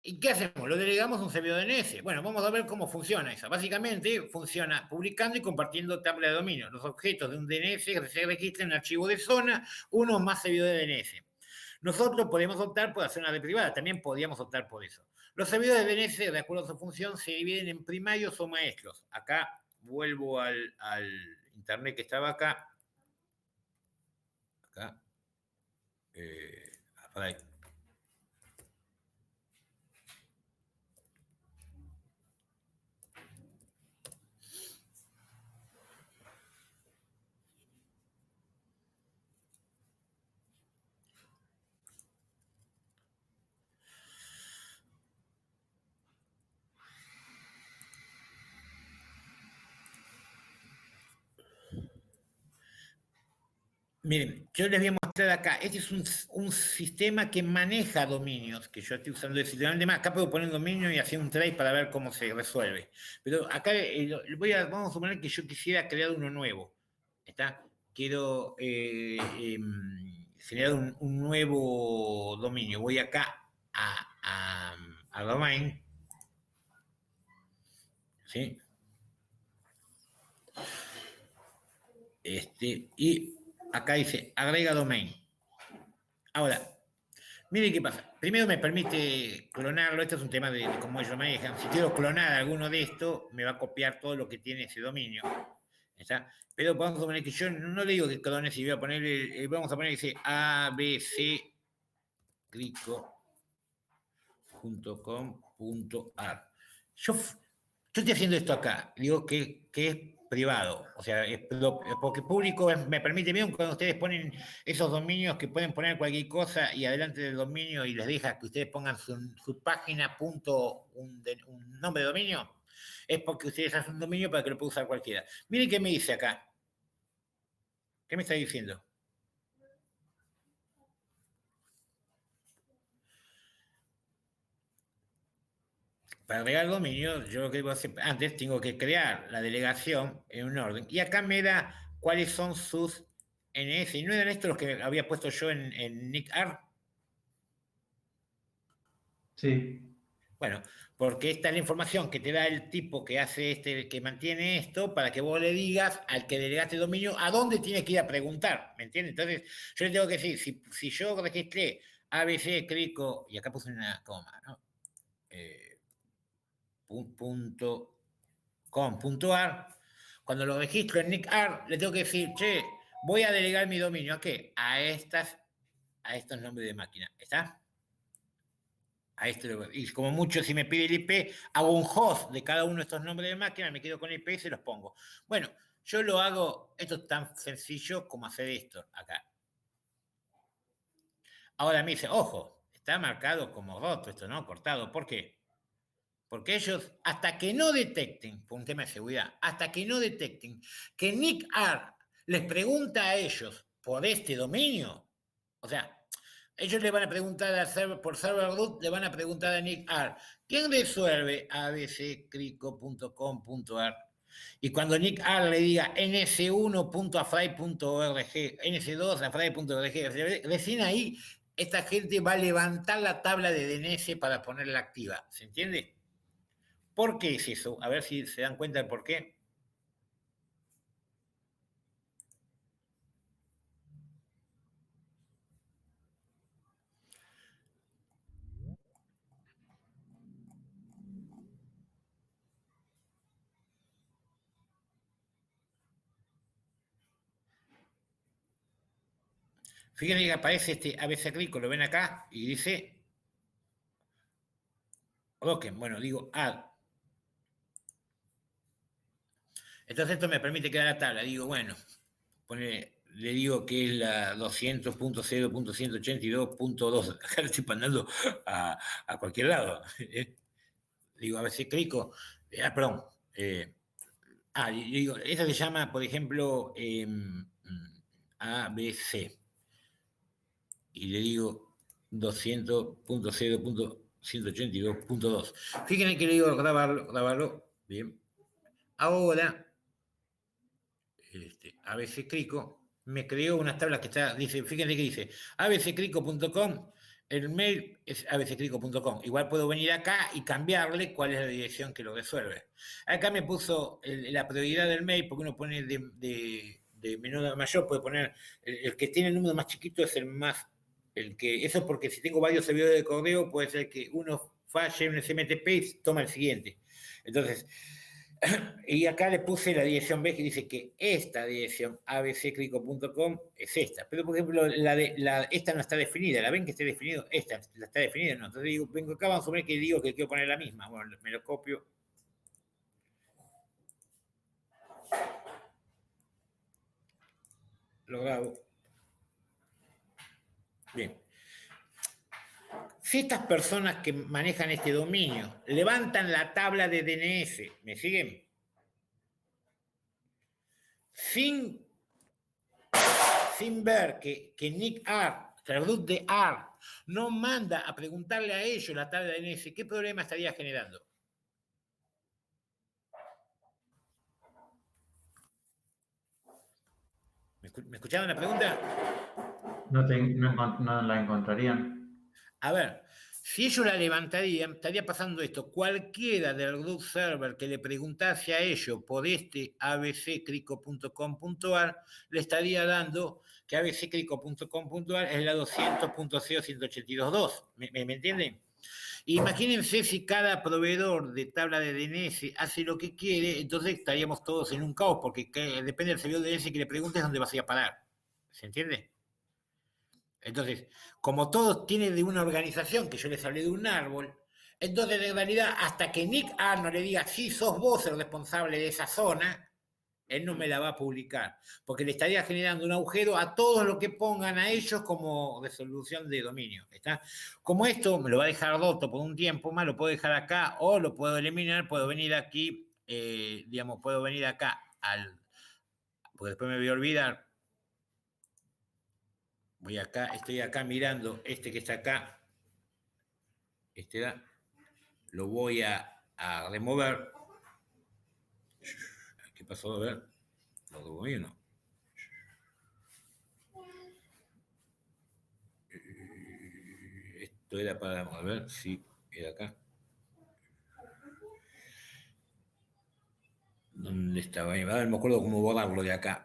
¿Y qué hacemos? Lo delegamos a un servidor DNS. Bueno, vamos a ver cómo funciona eso. Básicamente funciona publicando y compartiendo tabla de dominio. Los objetos de un DNS se registran en un archivo de zona, uno más servidor de DNS. Nosotros podemos optar por hacer una red privada, también podríamos optar por eso. Los servidores de DNS, de acuerdo a su función, se dividen en primarios o maestros. Acá vuelvo al internet que estaba acá. Acá. Por ahí. Miren, yo les voy a mostrar acá. Este es un sistema que maneja dominios, que yo estoy usando el sistema de más. Acá puedo poner un dominio y hacer un trace para ver cómo se resuelve. Pero acá vamos a suponer que yo quisiera crear uno nuevo. ¿Está? Quiero generar un nuevo dominio. Voy acá a domain. ¿Sí? Y acá dice agrega domain. Ahora, mire qué pasa. Primero me permite clonarlo. Este es un tema de cómo ellos manejan. Si quiero clonar alguno de estos, me va a copiar todo lo que tiene ese dominio. ¿Está? Pero vamos a poner que yo no le digo que clone, si voy a poner, vamos a poner que dice abccrico.com.ar. Yo estoy haciendo esto acá. Digo que es privado. O sea, porque público me permite, bien cuando ustedes ponen esos dominios que pueden poner cualquier cosa y adelante del dominio y les deja que ustedes pongan su página, un nombre de dominio, es porque ustedes hacen un dominio para que lo pueda usar cualquiera. Miren qué me dice acá. ¿Qué me está diciendo? Para agregar dominio, yo lo que debo hacer antes, tengo que crear la delegación en un orden. Y acá me da cuáles son sus NS. ¿Y no eran estos los que había puesto yo en NICAR? Sí. Bueno, porque esta es la información que te da el tipo que hace que mantiene esto, para que vos le digas al que delegaste dominio a dónde tiene que ir a preguntar, ¿me entiendes? Entonces, yo le tengo que decir, si yo registré ABC, Crico, y acá puse una coma, ¿no? .com.ar, cuando lo registro en NICAR, le tengo que decir, che, voy a delegar mi dominio, ¿a qué? A estos nombres de máquina, ¿está? Y como mucho, si me pide el IP, hago un host de cada uno de estos nombres de máquina, me quedo con el IP y se los pongo. Bueno, yo lo hago, esto es tan sencillo como hacer esto acá. Ahora me dice, ojo, está marcado como roto esto, ¿no? Cortado. ¿Por qué? Porque ellos, hasta que no detecten, por un tema de seguridad, hasta que no detecten que NICAR les pregunta a ellos por este dominio, o sea, ellos le van a preguntar al server, por server root, le van a preguntar a NICAR, ¿quién resuelve abccrico.com.ar? Y cuando NICAR le diga ns1.afray.org, ns2.afray.org, recién ahí esta gente va a levantar la tabla de DNS para ponerla activa. ¿Se entiende? ¿Por qué es eso? A ver si se dan cuenta del por qué. Fíjense que aparece este ABC Crico, lo ven acá, y dice Broken, bueno, digo add. Entonces esto me permite crear la tabla. Digo, bueno, le digo que es la 200.0.182.2. Acá le estoy mandando a cualquier lado. Digo, ABC Crico. Perdón. Digo, esa se llama, por ejemplo, ABC. Y le digo 200.0.182.2. Fíjense que le digo grabarlo. Bien. Ahora, ABC Crico me creó unas tablas que está, dice, fíjense que dice, abccrico.com, El mail es abccrico.com. Igual puedo venir acá y cambiarle cuál es la dirección que lo resuelve. Acá me puso la prioridad del mail, porque uno pone de menor a mayor, puede poner el que tiene el número más chiquito es el más. Eso es porque si tengo varios servidores de correo, puede ser que uno falle en un SMTP y toma el siguiente. Entonces, y acá le puse la dirección B que dice que esta dirección abccrico.com es esta. Pero, por ejemplo, esta no está definida. ¿La ven que esté definido? Esta la está definida, ¿no? Entonces digo, vengo acá, vamos a suponer que digo que quiero poner la misma. Bueno, me lo copio. Lo grabo. Bien. Si estas personas que manejan este dominio levantan la tabla de DNS, ¿me siguen? Sin ver que Nick R, traductor de R, no manda a preguntarle a ellos la tabla de DNS, ¿qué problema estaría generando? ¿Me escucharon la pregunta? No la encontrarían. A ver, si ellos la levantarían, estaría pasando esto. Cualquiera del root server que le preguntase a ellos por este abccrico.com.ar, le estaría dando que abccrico.com.ar es la 200.0.182.2. ¿Me entienden? Imagínense si cada proveedor de tabla de DNS hace lo que quiere, entonces estaríamos todos en un caos, porque depende del servidor de DNS que le preguntes dónde vas a ir a parar. ¿Se entiende? Entonces, como todos tienen de una organización, que yo les hablé de un árbol, entonces en realidad hasta que Nick Arno le diga, sí, sos vos el responsable de esa zona, él no me la va a publicar, porque le estaría generando un agujero a todos los que pongan a ellos como resolución de dominio. ¿Está? Como esto me lo va a dejar roto por un tiempo más, lo puedo dejar acá o lo puedo eliminar, puedo venir aquí, digamos, puedo venir acá porque después me voy a olvidar. Estoy acá mirando este que está acá, lo voy a remover. ¿Qué pasó? A ver, lo removí o no. Esto era para, a ver si era acá. ¿Dónde estaba? A ver, me acuerdo cómo borrarlo de acá.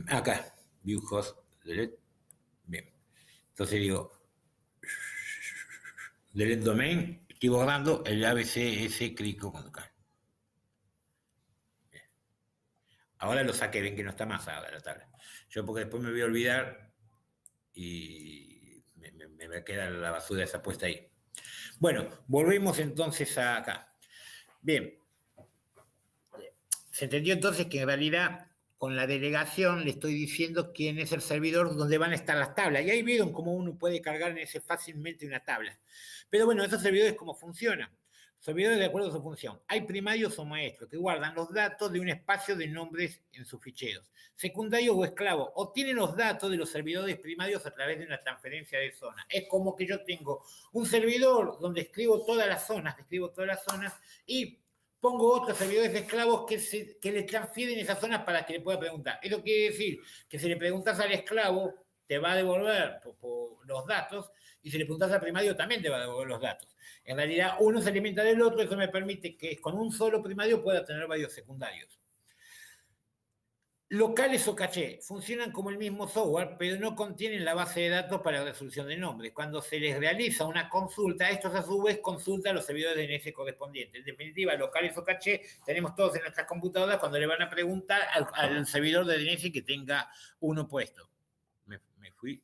Acá, view host, delete. Bien. Entonces digo, delete domain, estoy borrando el ABCS, clico con acá. Bien. Ahora lo saqué, ven que no está más ahora la tabla. Yo porque después me voy a olvidar y me va a quedar la basura esa puesta ahí. Bueno, volvemos entonces acá. Bien, se entendió entonces que en realidad con la delegación le estoy diciendo quién es el servidor donde van a estar las tablas. Y ahí vieron cómo uno puede cargar en ese fácilmente una tabla. Pero bueno, esos servidores, ¿cómo funcionan? Servidores de acuerdo a su función. Hay primarios o maestros que guardan los datos de un espacio de nombres en sus ficheros. Secundarios o esclavos obtienen los datos de los servidores primarios a través de una transferencia de zona. Es como que yo tengo un servidor donde escribo todas las zonas y pongo otros servidores de esclavos que le transfieren esas zonas para que le pueda preguntar. Eso quiere decir que si le preguntas al esclavo, te va a devolver por los datos, y si le preguntas al primario, también te va a devolver los datos. En realidad, uno se alimenta del otro, eso me permite que con un solo primario pueda tener varios secundarios. Locales o caché funcionan como el mismo software, pero no contienen la base de datos para la resolución de nombres. Cuando se les realiza una consulta, estos a su vez consultan los servidores de DNS correspondientes. En definitiva, locales o caché tenemos todos en nuestras computadoras cuando le van a preguntar al servidor de DNS que tenga uno puesto. Me fui.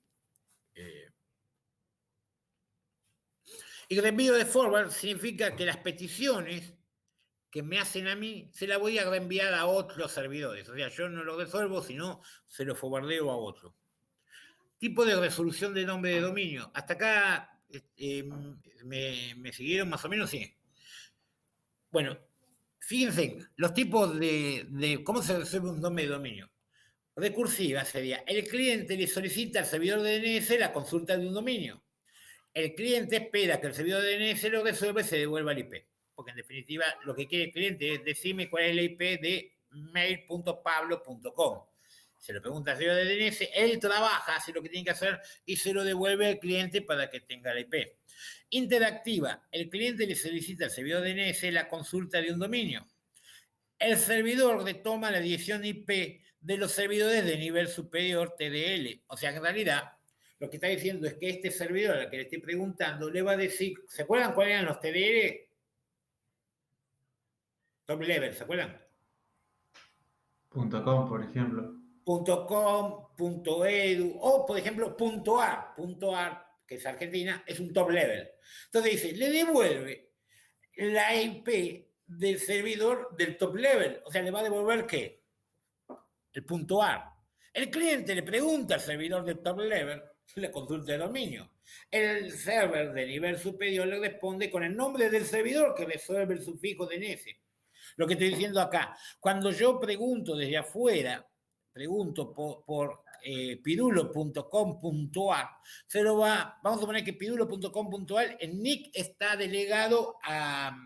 Y el envío de forward significa que las peticiones que me hacen a mí, se la voy a reenviar a otros servidores. O sea, yo no lo resuelvo, sino se lo forwardeo a otro. Tipo de resolución de nombre de dominio. Hasta acá me siguieron más o menos, sí. Bueno, fíjense, los tipos de cómo se resuelve un nombre de dominio. Recursiva sería, el cliente le solicita al servidor de DNS la consulta de un dominio. El cliente espera que el servidor de DNS lo resuelva y se devuelva al IP. Porque en definitiva lo que quiere el cliente es decirme cuál es el IP de mail.pablo.com. se lo pregunta al servidor de DNS, él trabaja, hace lo que tiene que hacer y se lo devuelve al cliente para que tenga la IP. Interactiva, el cliente le solicita al servidor de DNS la consulta de un dominio. El servidor retoma la dirección IP de los servidores de nivel superior TDL. O sea que en realidad lo que está diciendo es que este servidor al que le estoy preguntando le va a decir, ¿se acuerdan cuáles eran los TDL? Top level, ¿se acuerdan? .com, por ejemplo. .com, .edu o, por ejemplo, .ar. .ar, que es Argentina, es un top level. Entonces dice, le devuelve la IP del servidor del top level. O sea, le va a devolver ¿qué? El .ar. El cliente le pregunta al servidor del top level, le consulta el dominio. El server de nivel superior le responde con el nombre del servidor que resuelve el sufijo DNS. Lo que estoy diciendo acá, cuando yo pregunto desde afuera, pregunto por pidulo.com.ar, se lo va, vamos a poner que pidulo.com.ar, el nick está delegado a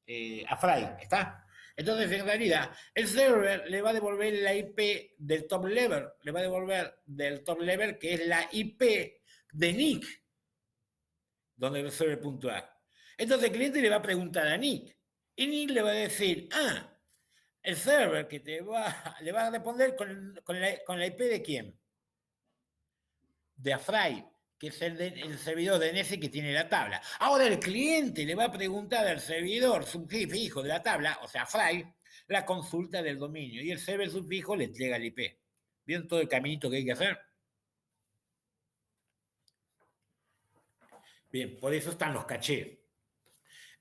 Fry, ¿está? Entonces, en realidad, el server le va a devolver la IP del top level, le va a devolver del top level, que es la IP de Nick, donde resuelve el punto A. Entonces, el cliente le va a preguntar a Nick, y Nick le va a decir, el server que le va a responder con la IP de quién? De Afray, que es el servidor de DNS que tiene la tabla. Ahora el cliente le va a preguntar al servidor subfijo de la tabla, o sea, Afray, la consulta del dominio y el server subfijo le entrega el IP. ¿Vieron todo el caminito que hay que hacer? Bien, por eso están los cachés.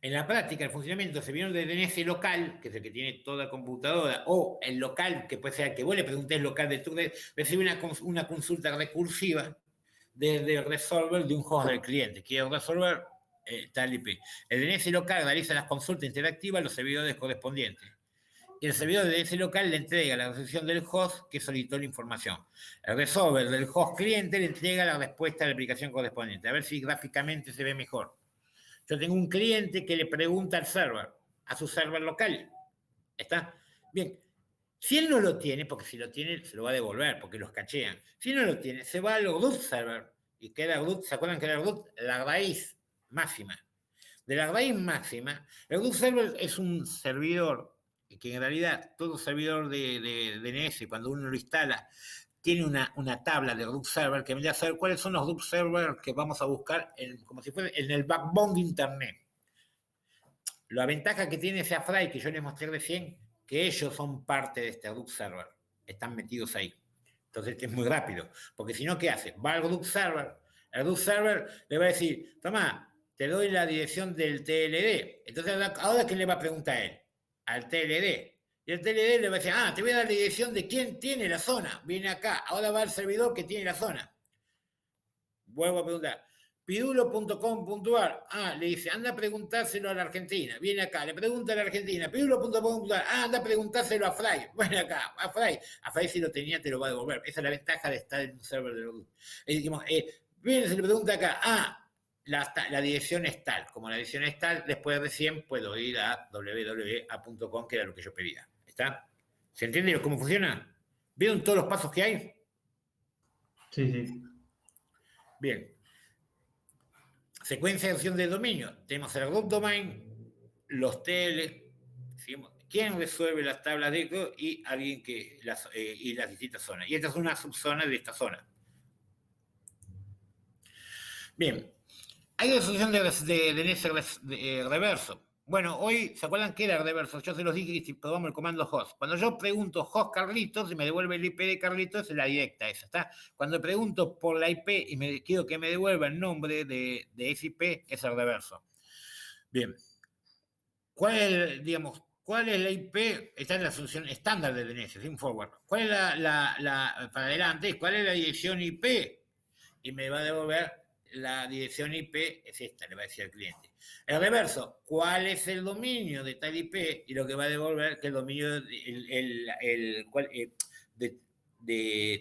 En la práctica, el funcionamiento del servidor de DNS local, que es el que tiene toda computadora, o el local, que puede ser el que vos le preguntés local de tu red, recibe una consulta recursiva desde el resolver de un host del cliente. Quiero resolver tal IP. El DNS local realiza las consultas interactivas a los servidores correspondientes. Y el servidor de DNS local le entrega la resolución del host que solicitó la información. El resolver del host cliente le entrega la respuesta a la aplicación correspondiente. A ver si gráficamente se ve mejor. Yo tengo un cliente que le pregunta al server, a su server local. ¿Está? Bien. Si él no lo tiene, porque si lo tiene, se lo va a devolver, porque los cachean. Si no lo tiene, se va al root server. Y queda root, ¿se acuerdan que era root? La raíz máxima. De la raíz máxima, el root server es un servidor que en realidad todo servidor de DNS, cuando uno lo instala, tiene una tabla de root server que me da a saber cuáles son los root servers que vamos a buscar como si fuera en el backbone de Internet. La ventaja que tiene ese Afray que yo les mostré recién, que ellos son parte de este root server, están metidos ahí. Entonces es muy rápido, porque si no, ¿qué hace? Va al root server, el root server le va a decir, toma, te doy la dirección del TLD. Entonces, ¿ahora quién le va a preguntar a él? Al TLD. Y el TLD le va a decir, te voy a dar la dirección de quién tiene la zona. Viene acá, ahora va al servidor que tiene la zona. Vuelvo a preguntar, pidulo.com.ar, le dice, anda a preguntárselo a la Argentina, viene acá, le pregunta a la Argentina, pidulo.com.ar, anda a preguntárselo a Fray, viene acá, a Fray si lo tenía te lo va a devolver, esa es la ventaja de estar en un server de los viene, se le pregunta acá, la dirección es tal, como la dirección es tal, después recién puedo ir a www.com, que era lo que yo pedía, ¿está? ¿Se entiende cómo funciona? ¿Vieron todos los pasos que hay? Sí, sí. Bien. Secuencia de acción de dominio. Tenemos el root domain, los TL, ¿sí? ¿Quién resuelve las tablas de eco y alguien que y las distintas zonas? Y esta es una subzona de esta zona. Bien. Hay resolución de DNS reverso. Bueno, hoy, ¿se acuerdan qué era reverso? Yo se los dije que si probamos el comando host. Cuando yo pregunto host Carlitos y me devuelve el IP de Carlitos, es la directa esa, ¿está? Cuando pregunto por la IP y quiero que me devuelva el nombre de ese IP, es el reverso. Bien. ¿Cuál es la IP? Está en la solución estándar de DNS, sin forward. ¿Cuál es para adelante? ¿Cuál es la dirección IP? Y me va a devolver la dirección IP, es esta, le va a decir al cliente. El reverso, ¿cuál es el dominio de tal IP? Y lo que va a devolver que el dominio de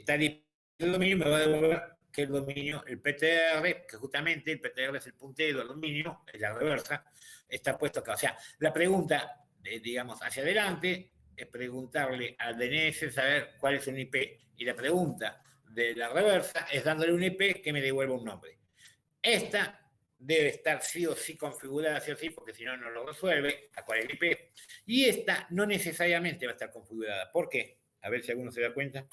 tal IP, el dominio me va a devolver que el dominio, el PTR, que justamente el PTR es el puntero, el dominio, es la reversa, está puesto acá. O sea, la pregunta, digamos, hacia adelante, es preguntarle al DNS saber cuál es un IP. Y la pregunta de la reversa es dándole un IP que me devuelva un nombre. Esta debe estar sí o sí configurada sí o sí, porque si no, no lo resuelve, a cuál es el IP. Y esta no necesariamente va a estar configurada. ¿Por qué? A ver si alguno se da cuenta.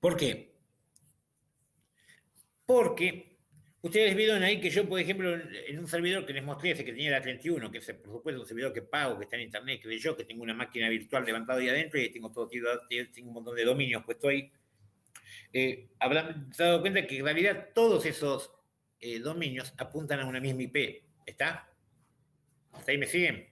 ¿Por qué? Porque ustedes vieron ahí que yo, por ejemplo, en un servidor que les mostré, ese que tenía la 31, que es, por supuesto, un servidor que pago, que está en internet, que yo, que tengo una máquina virtual levantada ahí adentro y tengo todo, tengo un montón de dominios puesto ahí, habrán dado cuenta que en realidad todos esos dominios apuntan a una misma IP. ¿Está? ¿Hasta ahí me siguen?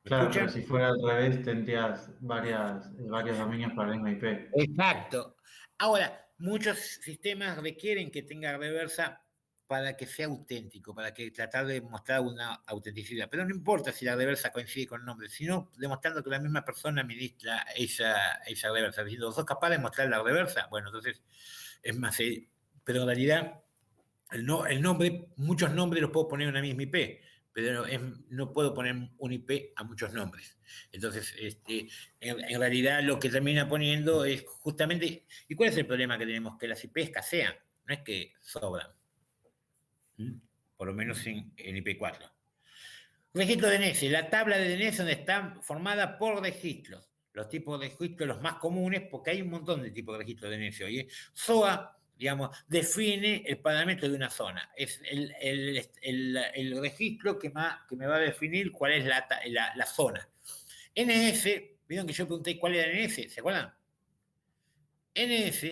¿Me Claro, pero escuchan? si fuera al revés, tendrías varios dominios para la misma IP. Exacto. Ahora, muchos sistemas requieren que tenga reversa para que sea auténtico, para que tratar de mostrar una autenticidad. Pero no importa si la reversa coincide con el nombre, sino demostrando que la misma persona administra esa reversa. Diciendo, ¿sos capaz de mostrar la reversa? Bueno, entonces es más, pero en realidad el nombre, muchos nombres los puedo poner en una misma IP, pero no puedo poner un IP a muchos nombres. Entonces, en realidad lo que termina poniendo es justamente, ¿y cuál es el problema que tenemos? Que las IP escasean, no es que sobran, ¿Mm? Por lo menos en IP4. Registro de DNS, la tabla de DNS donde está formada por registros. Los tipos de registros, los más comunes, porque hay un montón de tipos de registros de DNS hoy. SOA, digamos, define el parámetro de una zona. Es el registro que me va a definir cuál es la zona. NS, vieron que yo pregunté cuál era NS, ¿se acuerdan? NS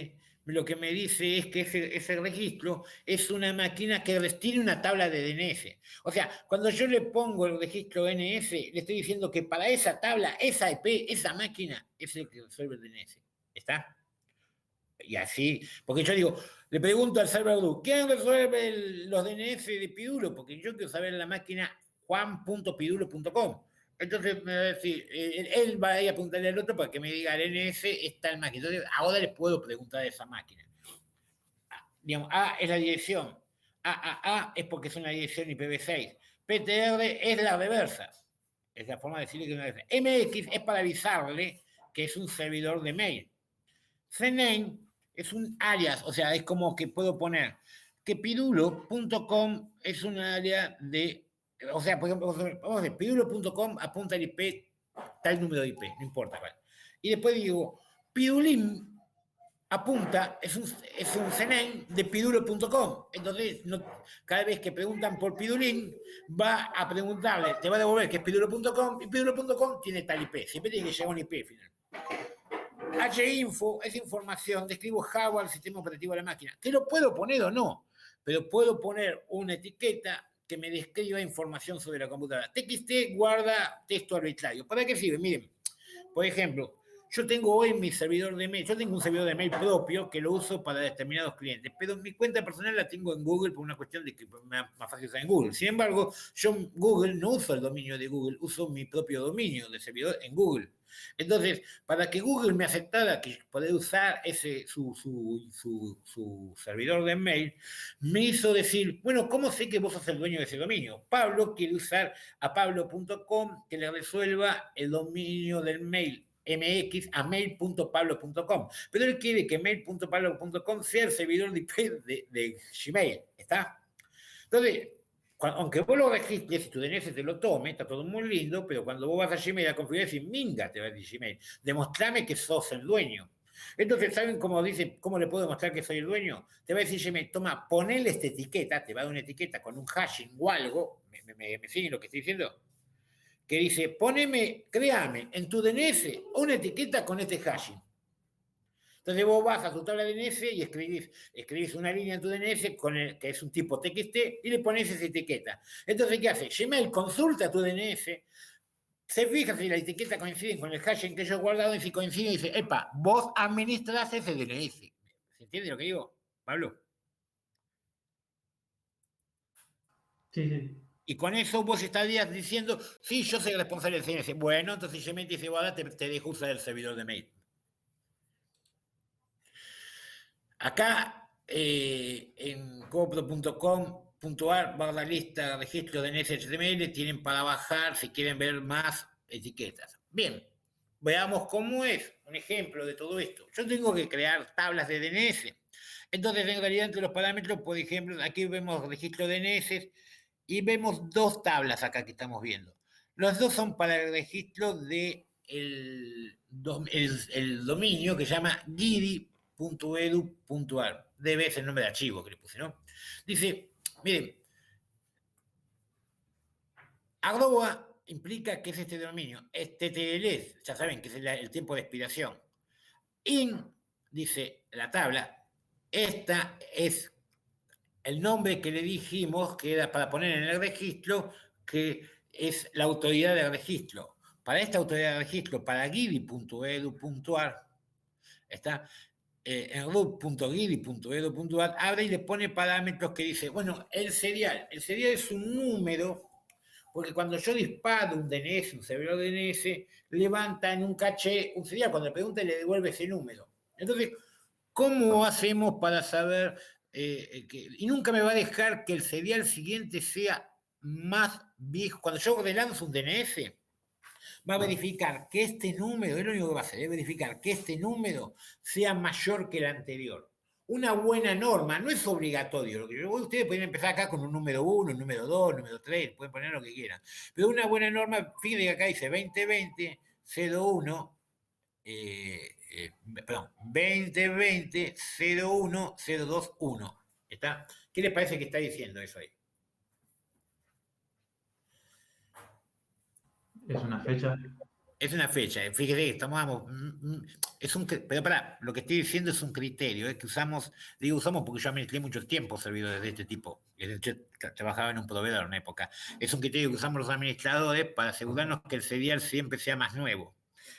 lo que me dice es que ese registro es una máquina que tiene una tabla de DNS. O sea, cuando yo le pongo el registro NS, le estoy diciendo que para esa tabla, esa IP, esa máquina, es el que resuelve el DNS. ¿Está? Y así, porque yo digo, le pregunto al server root, ¿quién resuelve los DNS de Pidulo? Porque yo quiero saber la máquina juan.pidulo.com. Entonces me va a decir, él va a ir a preguntarle al otro para que me diga el NS está el máquina. Entonces ahora les puedo preguntar a esa máquina. Digamos, A es la dirección, AAA es porque es una dirección IPv6, PTR es la reversa, es la forma de decirle que es una reversa. MX es para avisarle que es un servidor de mail. CNAME es un alias, o sea, es como que puedo poner que pidulo.com es un área de, o sea, por ejemplo, vamos a ver, pidulo.com apunta al IP, tal número de IP, no importa cuál. Y después digo, pidulín apunta, es un CNAME de pidulo.com. Entonces, no, cada vez que preguntan por Pidulín, va a preguntarle, te va a devolver que es pidulo.com y pidulo.com tiene tal IP. Siempre tiene que llegar un IP final. Hinfo es información, describo hardware, el sistema operativo de la máquina. Que lo puedo poner o no, pero puedo poner una etiqueta que me describa información sobre la computadora. TXT guarda texto arbitrario. ¿Para qué sirve? Miren, por ejemplo, yo tengo hoy mi servidor de mail, yo tengo un servidor de mail propio que lo uso para determinados clientes, pero mi cuenta personal la tengo en Google por una cuestión de que me es más fácil usar en Google. Sin embargo, yo en Google no uso el dominio de Google, uso mi propio dominio de servidor en Google. Entonces, para que Google me aceptara que poder usar su servidor de mail, me hizo decir, bueno, ¿cómo sé que vos sos el dueño de ese dominio? Pablo quiere usar a pablo.com que le resuelva el dominio del mail mx a mail.pablo.com. Pero él quiere que mail.pablo.com sea el servidor de IP de Gmail. ¿Está? Entonces, aunque vos lo registres y tu DNS te lo tome, está todo muy lindo, pero cuando vos vas a Gmail a configurar, decís, minga, te va a decir Gmail, demostrame que sos el dueño. Entonces, ¿saben cómo dice, cómo le puedo demostrar que soy el dueño? Te va a decir Gmail, toma, ponele esta etiqueta, te va a dar una etiqueta con un hashing o algo, ¿me siguen lo que estoy diciendo? Que dice, poneme, créame en tu DNS una etiqueta con este hashing. Entonces vos vas a tu tabla de DNS y escribís una línea en tu DNS que es un tipo TXT y le pones esa etiqueta. Entonces, ¿qué hace? Gmail consulta tu DNS, se fija si la etiqueta coincide con el hashing que yo he guardado y si coincide dice, epa, vos administrás ese DNS. ¿Se entiende lo que digo, Pablo? Sí, sí. Y con eso vos estarías diciendo, sí, yo soy el responsable del CNS. Bueno, entonces Gmail dice, bueno, te dejo usar el servidor de mail. Acá en copro.com.ar barra lista registro de NSHTML tienen para bajar si quieren ver más etiquetas. Bien, veamos cómo es un ejemplo de todo esto. Yo tengo que crear tablas de DNS. Entonces, en realidad, entre los parámetros, por ejemplo, aquí vemos registro de DNS y vemos dos tablas acá que estamos viendo. Los dos son para el registro de el dominio que se llama gidi.edu.ar. Debe ser el nombre de archivo que le puse, ¿no? Dice, miren, arroba implica que es este dominio. Este TLS, ya saben que es el tiempo de expiración. In, dice la tabla, esta es el nombre que le dijimos que era para poner en el registro, que es la autoridad del registro. Para esta autoridad del registro, para gidi.edu.ar, está en root.gidi.edu.ar, abre y le pone parámetros que dice, bueno, el serial es un número, porque cuando yo disparo un DNS, un servidor DNS, levanta en un caché un serial, cuando le pregunta le devuelve ese número. Entonces, ¿cómo hacemos para saber y nunca me va a dejar que el serial siguiente sea más viejo? Cuando yo relanzo un DNS, va a verificar que este número, es lo único que va a hacer, es verificar que este número sea mayor que el anterior. Una buena norma, no es obligatorio. Lo que ustedes pueden empezar acá con un número 1, un número 2, un número 3, pueden poner lo que quieran. Pero una buena norma, fíjense que acá dice 2020, 01, perdón, 2020 01 021. ¿Está? ¿Qué les parece que está diciendo eso ahí? Es una fecha. Es una fecha, fíjese, estamos, pero para, lo que estoy diciendo es un criterio, que usamos, digo usamos porque yo administré mucho tiempo servidores de este tipo, yo trabajaba en un proveedor en una época, es un criterio que usamos los administradores para asegurarnos que el serial siempre sea más nuevo,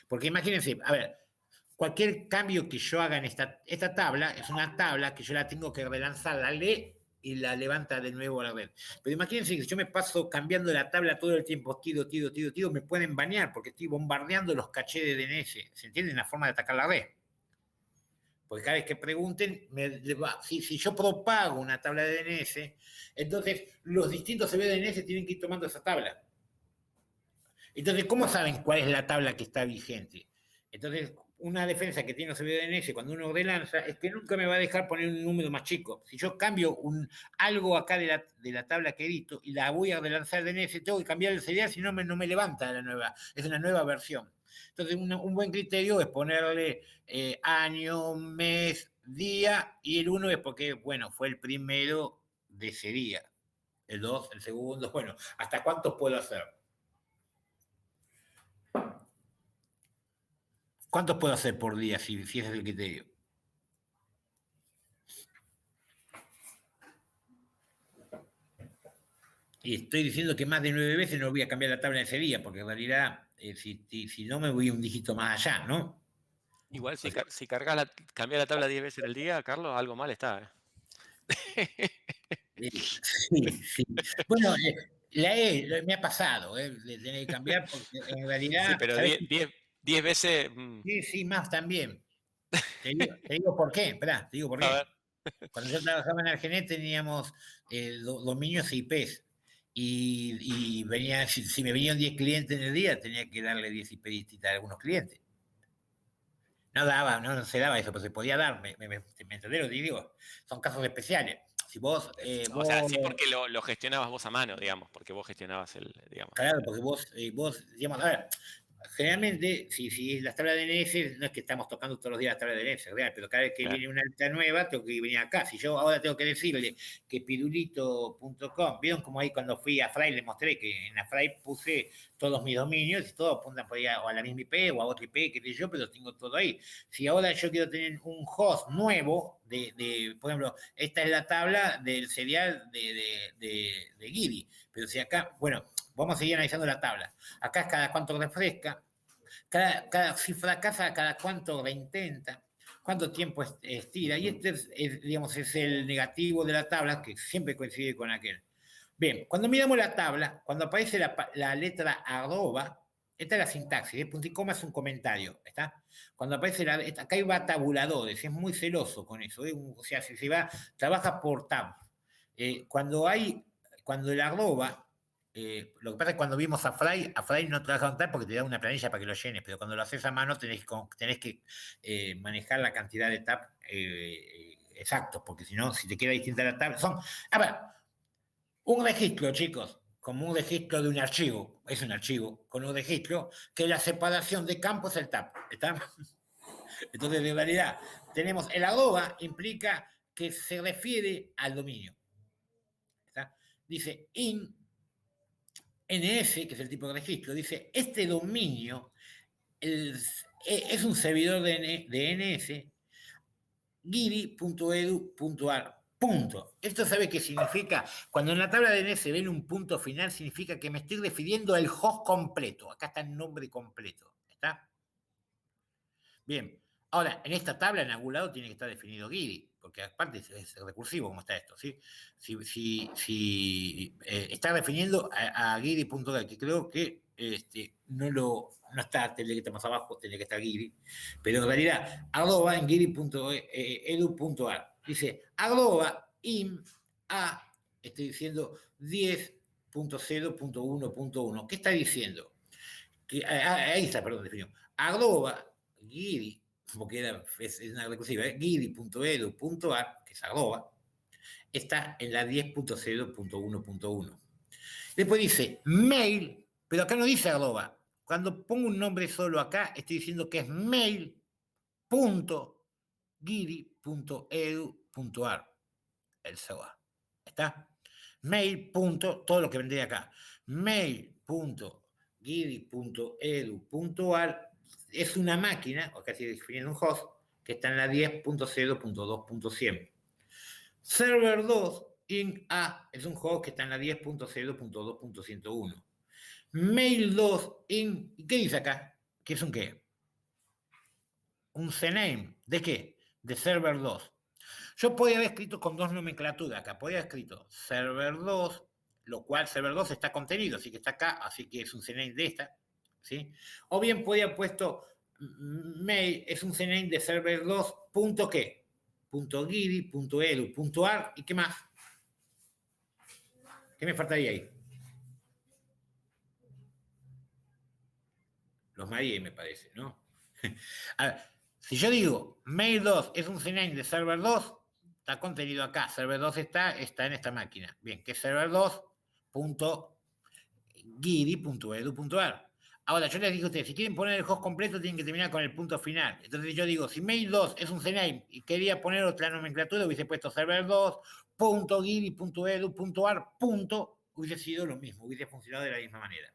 porque imagínense, a ver, cualquier cambio que yo haga en esta tabla es una tabla que yo la tengo que relanzar, la lee y la levanta de nuevo a la red. Pero imagínense que si yo me paso cambiando la tabla todo el tiempo, tiro, me pueden banear porque estoy bombardeando los cachés de DNS. ¿Se entiende? La forma de atacar la red. Porque cada vez que pregunten, si yo propago una tabla de DNS, entonces los distintos servidores de DNS tienen que ir tomando esa tabla. Entonces, ¿cómo saben cuál es la tabla que está vigente? Entonces, una defensa que tiene los servidores DNS cuando uno relanza es que nunca me va a dejar poner un número más chico. Si yo cambio algo acá de la tabla que edito y la voy a relanzar DNS, tengo que cambiar el serial, si no no me levanta la nueva. Es una nueva versión. Entonces, un buen criterio es ponerle año, mes, día, y el 1 es porque, bueno, fue el primero de ese día. El 2, el segundo, bueno, ¿hasta cuántos puedo hacer? ¿Cuántos puedo hacer por día si ese es el criterio? Y estoy diciendo que más de 9 veces no voy a cambiar la tabla de ese día, porque en realidad, si no me voy un dígito más allá, ¿no? Igual si cargas cambias la tabla 10 veces en el día, Carlos, algo mal está. Sí. Bueno, me ha pasado, de tener que cambiar, porque en realidad. Sí, pero ¿sabes? 10 veces. Sí, más también. Te digo por qué, esperá, te digo por A qué. ver. Cuando yo trabajaba en Argenet teníamos dominios e IPs. Y venía, si me venían 10 clientes en el día, tenía que darle 10 IP distintas a algunos clientes. No se daba eso, pero se podía dar, me entendés lo que digo. Son casos especiales. Si vos, O sea, sí, porque lo gestionabas vos a mano, digamos, porque vos gestionabas digamos. claro, porque vos, digamos, a ver, generalmente, si las tablas de DNS, no es que estamos tocando todos los días las tablas de DNS, real, pero cada vez que viene una alta nueva, tengo que venir acá. Si yo ahora tengo que decirle que pirulito.com, vieron como ahí cuando fui a Fry les mostré que en la Fry puse todos mis dominios y todos apuntan por ahí o a la misma IP o a otra IP, qué sé yo, pero tengo todo ahí. Si ahora yo quiero tener un host nuevo, por ejemplo, esta es la tabla del serial de Gidi, pero si acá, bueno, vamos a seguir analizando la tabla. Acá es cada cuánto refresca, si fracasa, cada cuánto reintenta, cuánto tiempo estira. Y este digamos, es el negativo de la tabla, que siempre coincide con aquel. Bien, cuando miramos la tabla, cuando aparece la letra arroba, esta es la sintaxis, el punto y coma es un comentario, ¿está? Cuando aparece acá va tabuladores, es muy celoso con eso, o sea, si se va, trabaja por tab. Cuando el arroba, lo que pasa es que cuando vimos a Fry no trabaja con tab porque te da una planilla para que lo llenes, pero cuando lo haces a mano tenés que manejar la cantidad de tab exactos, porque si no, si te queda distinta la tab, a ver, un registro, chicos, como un registro de un archivo, es un archivo con un registro, que la separación de campos es el tab, ¿está? Entonces, en realidad, tenemos el arroba, implica que se refiere al dominio, ¿está? Dice in NS, que es el tipo de registro, dice este dominio es un servidor de DNS giri.edu.ar. Punto. Esto sabe qué significa. Cuando en la tabla de DNS ven un punto final, significa que me estoy refiriendo al host completo. Acá está el nombre completo. ¿Está? Bien. Ahora, en esta tabla, en algún lado, tiene que estar definido Giri, porque aparte es recursivo como está esto. ¿Sí? Si está refiriendo a Giri.ar, que creo que no está, tendría que estar más abajo, tendría que estar Giri, pero en realidad, arroba en giri.edu.ar. Dice, arroba im a, estoy diciendo 10.0.1.1. ¿Qué está diciendo? Ahí está, perdón, definición. Arroba giri, porque es una recursiva, giri.edu.ar, que es arroba, está en la 10.0.1.1. Después dice mail, pero acá no dice arroba. Cuando pongo un nombre solo acá, estoy diciendo que es mail.giri.edu.ar. El SOA. ¿Está? Mail. Todo lo que vendría acá. Mail.giri.edu.ar es una máquina, o casi definiendo un host, que está en la 10.0.2.100. Server 2 in A es un host que está en la 10.0.2.101. Mail 2 in, ¿qué dice acá? ¿Qué es un qué? Un CNAME. ¿De qué? De server 2. Yo podía haber escrito con dos nomenclaturas acá. Podía haber escrito server 2, lo cual server 2 está contenido, así que está acá, así que es un CNAME de esta. ¿Sí? O bien podía haber puesto mail, es un CNAME de server 2, punto qué, punto giri, punto edu, punto ar, ¿y qué más? ¿Qué me faltaría ahí? Los mareé, me parece, ¿no? A ver, si yo digo mail 2 es un CNAME de server 2, está contenido acá. Server 2 está en esta máquina. Bien, que es server 2.giri.edu.ar. Ahora, yo les digo a ustedes, si quieren poner el host completo, tienen que terminar con el punto final. Entonces yo digo, si mail 2 es un CNAME y quería poner otra nomenclatura, hubiese puesto server 2.giri.edu.ar, hubiese sido lo mismo, hubiese funcionado de la misma manera.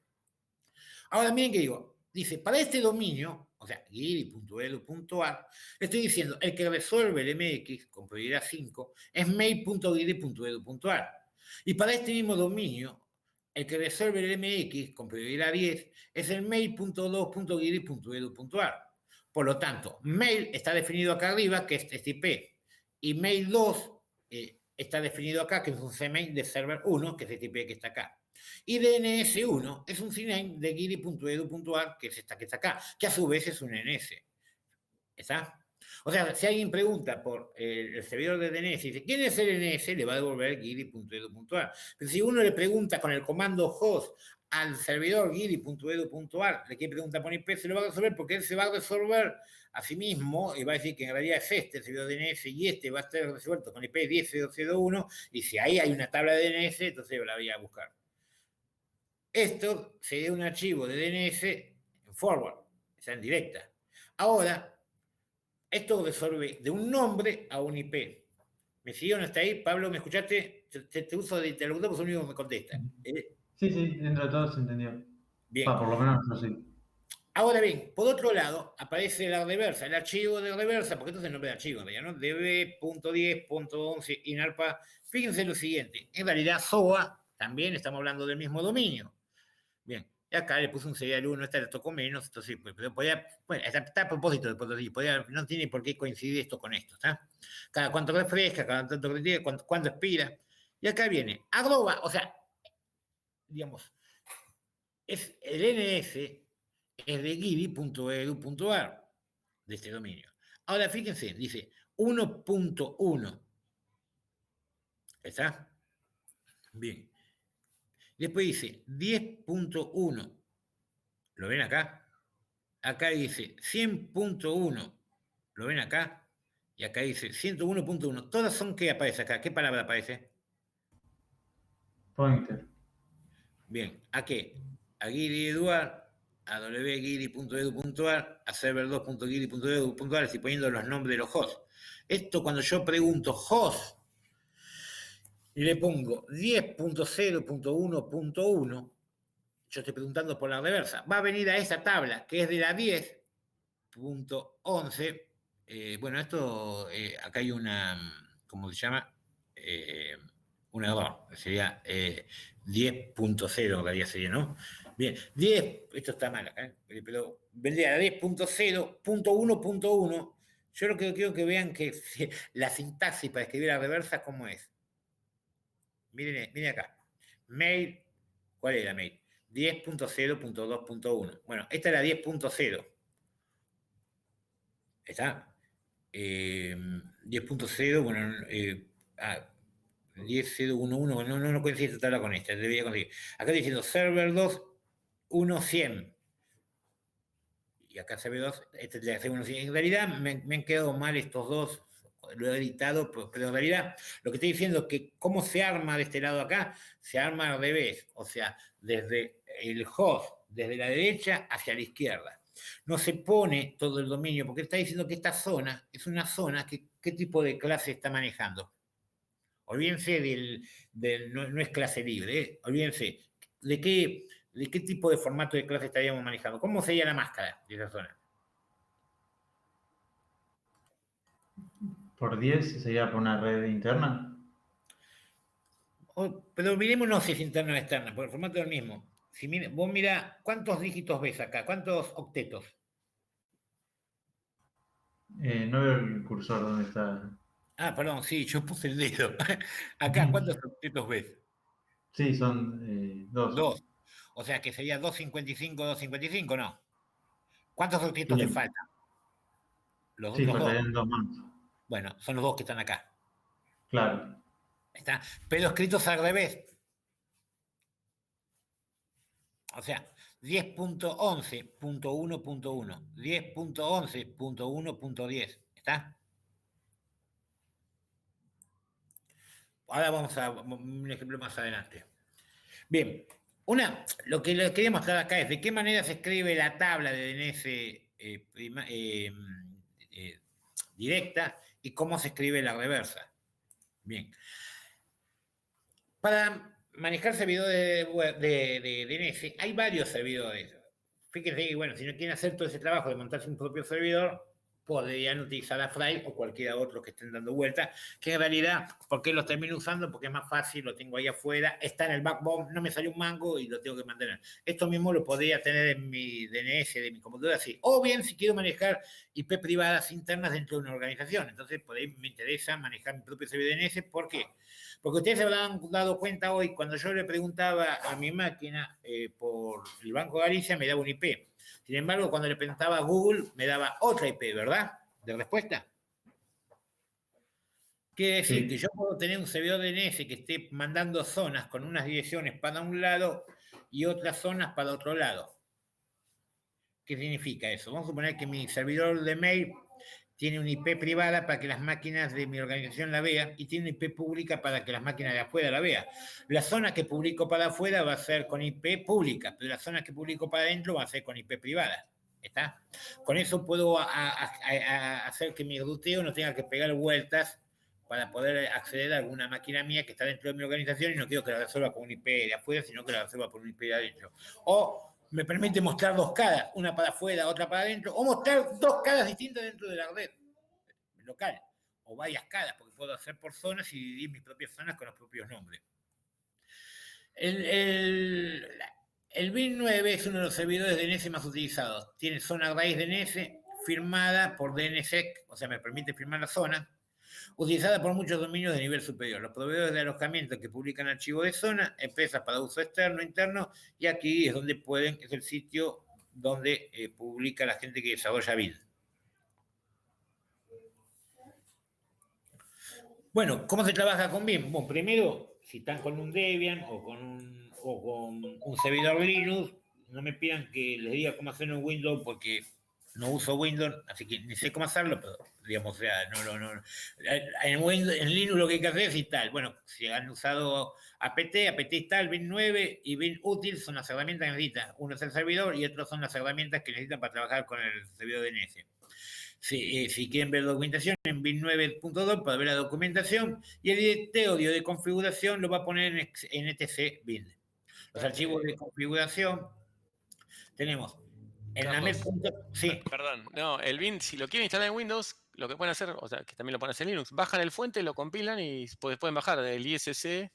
Ahora miren que digo, dice, para este dominio, o sea, giri.edu.ar, estoy diciendo, el que resuelve el MX con prioridad 5 es mail.giri.edu.ar. Y para este mismo dominio, el que resuelve el MX con prioridad 10 es el mail.2.giri.edu.ar. Por lo tanto, mail está definido acá arriba, que es este IP, y mail 2 está definido acá, que es un CMail de server 1, que es este IP que está acá. Y DNS1 es un CNAME de giri.edu.ar, que es esta que está acá, que a su vez es un NS. ¿Está? O sea, si alguien pregunta por el servidor de DNS y dice, ¿quién es el NS? Le va a devolver giri.edu.ar. Pero si uno le pregunta con el comando host al servidor giri.edu.ar, le quiere preguntar por IP, se lo va a resolver porque él se va a resolver a sí mismo y va a decir que en realidad es este el servidor DNS y este va a estar resuelto con IP 10.0.0.1 y si ahí hay una tabla de DNS, entonces la voy a buscar. Esto sería un archivo de DNS en forward, o sea, en directa. Ahora, esto resuelve de un nombre a un IP. ¿Me siguieron hasta ahí? Pablo, ¿me escuchaste? Te uso de interlocutor porque es el único que me contesta. Sí, dentro de todo se entendió. Bien. Por lo menos yo sí. Ahora bien, por otro lado, aparece la reversa, el archivo de reversa, porque esto es el nombre de archivo, en realidad, ¿no? db.10.11 inarpa. Fíjense lo siguiente, en realidad SOA, también estamos hablando del mismo dominio. Bien, y acá le puse un serial 1, esta le tocó menos, entonces pues, podía, bueno, está a propósito de no tiene por qué coincidir esto con esto, ¿está? Cada cuánto refresca, cada tanto retira, cuándo expira. Y acá viene, arroba, o sea, digamos, es el NS, es de guidi.edu.ar, de este dominio. Ahora fíjense, dice 1.1. ¿Está? Bien. Después dice 10.1. ¿Lo ven acá? Acá dice 100.1. ¿Lo ven acá? Y acá dice 101.1. ¿Todas son qué aparece acá? ¿Qué palabra aparece? Pointer. Bien, ¿a qué? A Guidi Eduard, a wguidi.edu.ar, a server2.guidi.edu.ar, estoy poniendo los nombres de los hosts. Esto cuando yo pregunto host, le pongo 10.0.1.1, yo estoy preguntando por la reversa, va a venir a esa tabla que es de la 10.11. Bueno, esto, acá hay una, ¿cómo se llama? Un error, sería 10.0 en realidad sería, ¿no? Bien, 10, esto está mal acá, pero vendría a 10.0.1.1. Yo lo que quiero que vean que la sintaxis para escribir la reversa, ¿cómo es? Miren acá. Mail, ¿cuál es la mail? 10.0.2.1. Bueno, esta es la 10.0. ¿Está? 10.0, bueno, 10.011, no coincide esta tabla con esta, debería conseguir. Acá estoy diciendo server 2, 1.100. Y acá server 2, este es la 1.100. En realidad me han quedado mal estos dos, lo he editado, pero en realidad lo que estoy diciendo es que cómo se arma de este lado acá, se arma al revés, o sea, desde el host, desde la derecha hacia la izquierda. No se pone todo el dominio, porque está diciendo que esta zona es una zona que qué tipo de clase está manejando. Olvídense no es clase libre, olvídense de qué tipo de formato de clase estaríamos manejando. ¿Cómo sería la máscara de esa zona? Por 10 sería por una red interna. Pero mirémonos si es interna o externa, porque el formato es el mismo. Si vos mirá, ¿cuántos dígitos ves acá? ¿Cuántos octetos? No veo el cursor dónde está. Ah, perdón, sí, yo puse el dedo. Acá, ¿cuántos octetos ves? Sí, son dos. Dos. O sea que sería 255, ¿no? ¿Cuántos octetos te Sí, faltan? Los sí, otros dos. faltarían dos más. Bueno, son los dos que están acá. Claro. ¿Está? Pero escritos al revés. O sea, 10.11.1.1, 10.11.1.10. ¿Está? Ahora vamos a un ejemplo más adelante. Bien, lo que les quería mostrar acá es de qué manera se escribe la tabla de DNS eh, directa y cómo se escribe la reversa. Bien, para manejar servidores de DNS hay varios servidores. Fíjense que, bueno, si no quieren hacer todo ese trabajo de montarse un propio servidor, podrían utilizar a Fry o cualquiera otro que estén dando vuelta, que en realidad, ¿por qué lo termino usando? Porque es más fácil, lo tengo ahí afuera, está en el backbone, no me salió un mango y lo tengo que mantener. Esto mismo lo podría tener en mi DNS de mi computadora, sí. O bien, si quiero manejar IP privadas internas dentro de una organización. Entonces, por ahí me interesa manejar mi propio servidor DNS. ¿Por qué? Porque ustedes se habrán dado cuenta hoy, cuando yo le preguntaba a mi máquina por el Banco Galicia, me daba un IP. Sin embargo, cuando le preguntaba a Google, me daba otra IP, ¿verdad? De respuesta. Quiere decir que Sí. yo puedo tener un servidor DNS que esté mandando zonas con unas direcciones para un lado y otras zonas para otro lado. ¿Qué significa eso? Vamos a suponer que mi servidor de mail tiene una IP privada para que las máquinas de mi organización la vean y tiene una IP pública para que las máquinas de afuera la vean. La zona que publico para afuera va a ser con IP pública, pero la zona que publico para adentro va a ser con IP privada. ¿Está? Con eso puedo hacer que mi ruteo no tenga que pegar vueltas para poder acceder a alguna máquina mía que está dentro de mi organización y no quiero que la resuelva con un IP de afuera, sino que la resuelva por un IP de adentro. O me permite mostrar dos caras, una para afuera, otra para adentro, o mostrar dos caras distintas dentro de la red local, o varias caras, porque puedo hacer por zonas y dividir mis propias zonas con los propios nombres. El BIN9 es uno de los servidores DNS más utilizados. Tiene zona raíz DNS firmada por DNSSEC, o sea, me permite firmar la zona, utilizada por muchos dominios de nivel superior. Los proveedores de alojamiento que publican archivos de zona, empresas para uso externo, interno, y aquí es donde es el sitio donde publica la gente que desarrolla Bind. Bueno, ¿cómo se trabaja con Bind? Bueno, primero, si están con un Debian o con un servidor Linux, no me pidan que les diga cómo hacerlo en Windows porque no uso Windows, así que ni sé cómo hacerlo, pero digamos, o sea, no. En Linux lo que hay que hacer es instalar. Bueno, si han usado apt install, Bind 9 y Bind útil son las herramientas que necesitan. Uno es el servidor y otros son las herramientas que necesitan para trabajar con el servidor DNS. Si quieren ver documentación en bin9.2 para ver la documentación y el directorio de configuración lo va a poner en etc bin. Los archivos de configuración tenemos en la Sí. Perdón, no, el bin, si lo quieren instalar en Windows, lo que pueden hacer, o sea, que también lo pones en Linux, bajan el fuente, lo compilan y pueden bajar del ISC.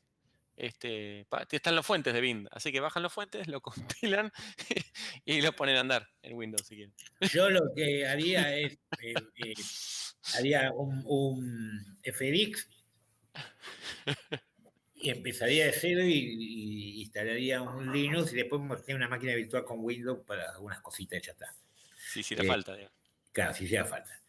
Están los fuentes de Bind, así que bajan los fuentes, lo compilan y lo ponen a andar en Windows si quieren. Yo lo que haría es haría un FX y empezaría de cero y instalaría un Linux y después montaría una máquina virtual con Windows para algunas cositas y ya está. Si hiciera falta, digamos. Claro, si hiciera falta.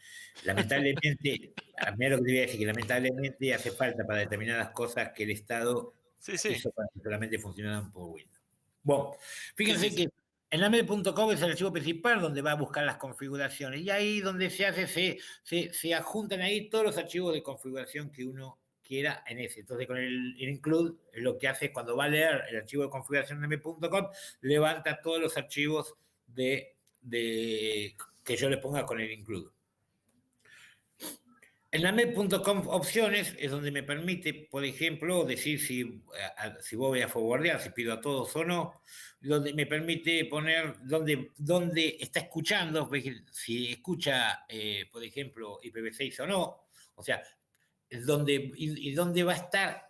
Lamentablemente, mira lo que te voy a decir, que lamentablemente hace falta para determinadas cosas que el Estado hizo para que solamente funcionaran por Windows. Bueno, fíjense que en lamed.com es el archivo principal donde va a buscar las configuraciones y ahí donde se adjuntan ahí todos los archivos de configuración que uno quiera en ese. Entonces con el include lo que hace es cuando va a leer el archivo de configuración de lamed.com, levanta todos los archivos de que yo le ponga con el include. En lamed.com opciones es donde me permite, por ejemplo, decir si voy a forwardear, si pido a todos o no, donde me permite poner dónde está escuchando, si escucha, por ejemplo, IPv6 o no, o sea, dónde va a estar.